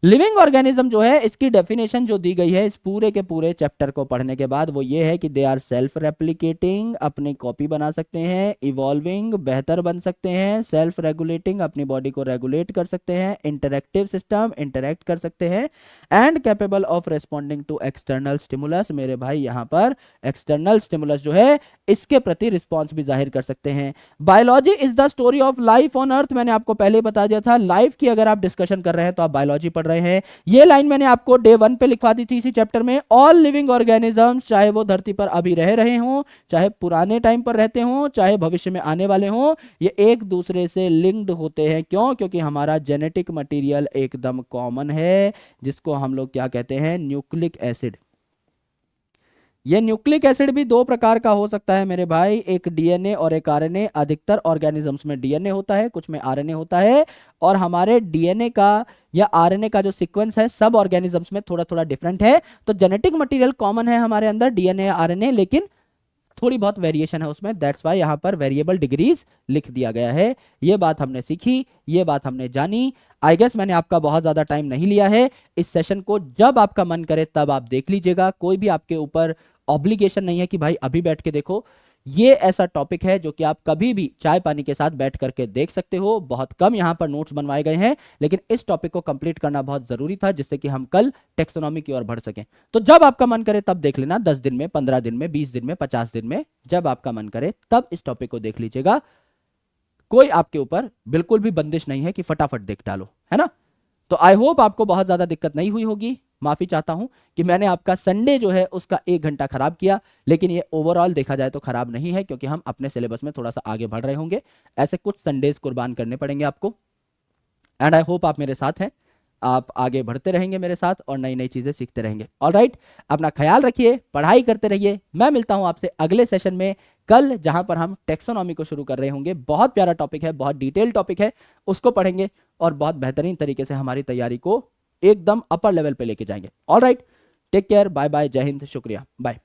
लिविंग ऑर्गेनिज्म जो है, इसकी डेफिनेशन जो दी गई है इस पूरे के पूरे चैप्टर को पढ़ने के बाद, वो ये है कि दे आर सेल्फ रेप्लिकेटिंग, अपनी कॉपी बना सकते हैं, इवॉल्विंग, बेहतर बन सकते हैं, सेल्फ रेगुलेटिंग, अपनी बॉडी को रेगुलेट कर सकते हैं, इंटरेक्टिव सिस्टम, इंटरेक्ट कर सकते हैं, and capable of responding to external stimulus. मेरे भाई यहाँ पर एक्सटर्नल स्टिमुलस जो है इसके प्रति रिस्पॉन्स भी जाहिर कर सकते हैं। Biology is the story of life on earth, मैंने आपको पहले बता दिया था। लाइफ की अगर आप डिस्कशन कर रहे हैं तो आप बायोलॉजी पढ़ रहे हैं। ये लाइन मैंने आपको डे 1 पे लिखवा दी थी इसी चैप्टर में। ऑल लिविंग ऑर्गेनिजम्स, चाहे वो धरती पर अभी रह रहे हों, चाहे पुराने टाइम पर रहते हों, चाहे भविष्य में आने वाले हों, ये एक दूसरे से लिंक्ड होते हैं। क्यों? क्योंकि हमारा जेनेटिक मटेरियल एकदम कॉमन है, जिसको हम लोग क्या कहते हैं, न्यूक्लिक एसिड। ये न्यूक्लिक एसिड भी 2 प्रकार का हो सकता है मेरे भाई, एक डीएनए और एक आरएनए। अधिकतर ऑर्गेनिजम्स में डीएनए होता है, कुछ में आरएनए होता है, और हमारे डीएनए का या आरएनए का जो सीक्वेंस है सब ऑर्गेनिजम्स में थोड़ा थोड़ा डिफरेंट है। तो जेनेटिक मटेरियल कॉमन है हमारे अंदर, डीएनए आरएनए, लेकिन थोड़ी बहुत वेरिएशन है उसमें। दैट्स वाई यहाँ पर वेरिएबल डिग्रीज लिख दिया गया है। ये बात हमने सीखी, ये बात हमने जानी। आई गेस मैंने आपका बहुत ज्यादा टाइम नहीं लिया है। इस सेशन को जब आपका मन करे तब आप देख लीजिएगा, कोई भी आपके ऊपर ऑब्लिगेशन नहीं है कि भाई अभी बैठ के देखो। ये ऐसा टॉपिक है जो कि आप कभी भी चाय पानी के साथ बैठ करके देख सकते हो। बहुत कम यहाँ पर नोट्स बनवाए गए हैं, लेकिन इस टॉपिक को कंप्लीट करना बहुत जरूरी था, जिससे कि हम कल टेक्सोनॉमी की ओर बढ़ सकें। तो जब आपका मन करे तब देख लेना, 10 दिन में, 15 दिन में, 20 दिन में, 50 दिन में, जब आपका मन करे तब इस टॉपिक को देख लीजिएगा। कोई आपके ऊपर बिल्कुल भी बंदिश नहीं है कि फटाफट देख डालो, है ना। तो आई होप आपको बहुत ज्यादा दिक्कत नहीं हुई होगी। माफी चाहता हूं कि मैंने आपका संडे जो है उसका 1 घंटा खराब किया, लेकिन ये ओवरऑल देखा जाए तो खराब नहीं है, क्योंकि हम अपने सिलेबस में थोड़ा सा आगे बढ़ रहे होंगे। ऐसे कुछ संडेज कुर्बान करने पड़ेंगे आपको, एंड आई होप आप मेरे साथ हैं, आप आगे बढ़ते रहेंगे मेरे साथ और नई नई चीजें सीखते रहेंगे। ऑलराइट, अपना ख्याल रखिए, पढ़ाई करते रहिए। मैं मिलता हूं आपसे अगले सेशन में कल, जहां पर हम टेक्सोनॉमी को शुरू कर रहे होंगे। बहुत प्यारा टॉपिक है, बहुत डिटेल टॉपिक है, उसको पढ़ेंगे और बहुत बेहतरीन तरीके से हमारी तैयारी को एकदम अपर लेवल पे लेके जाएंगे। Alright, take care, bye bye, जय हिंद, शुक्रिया, बाय।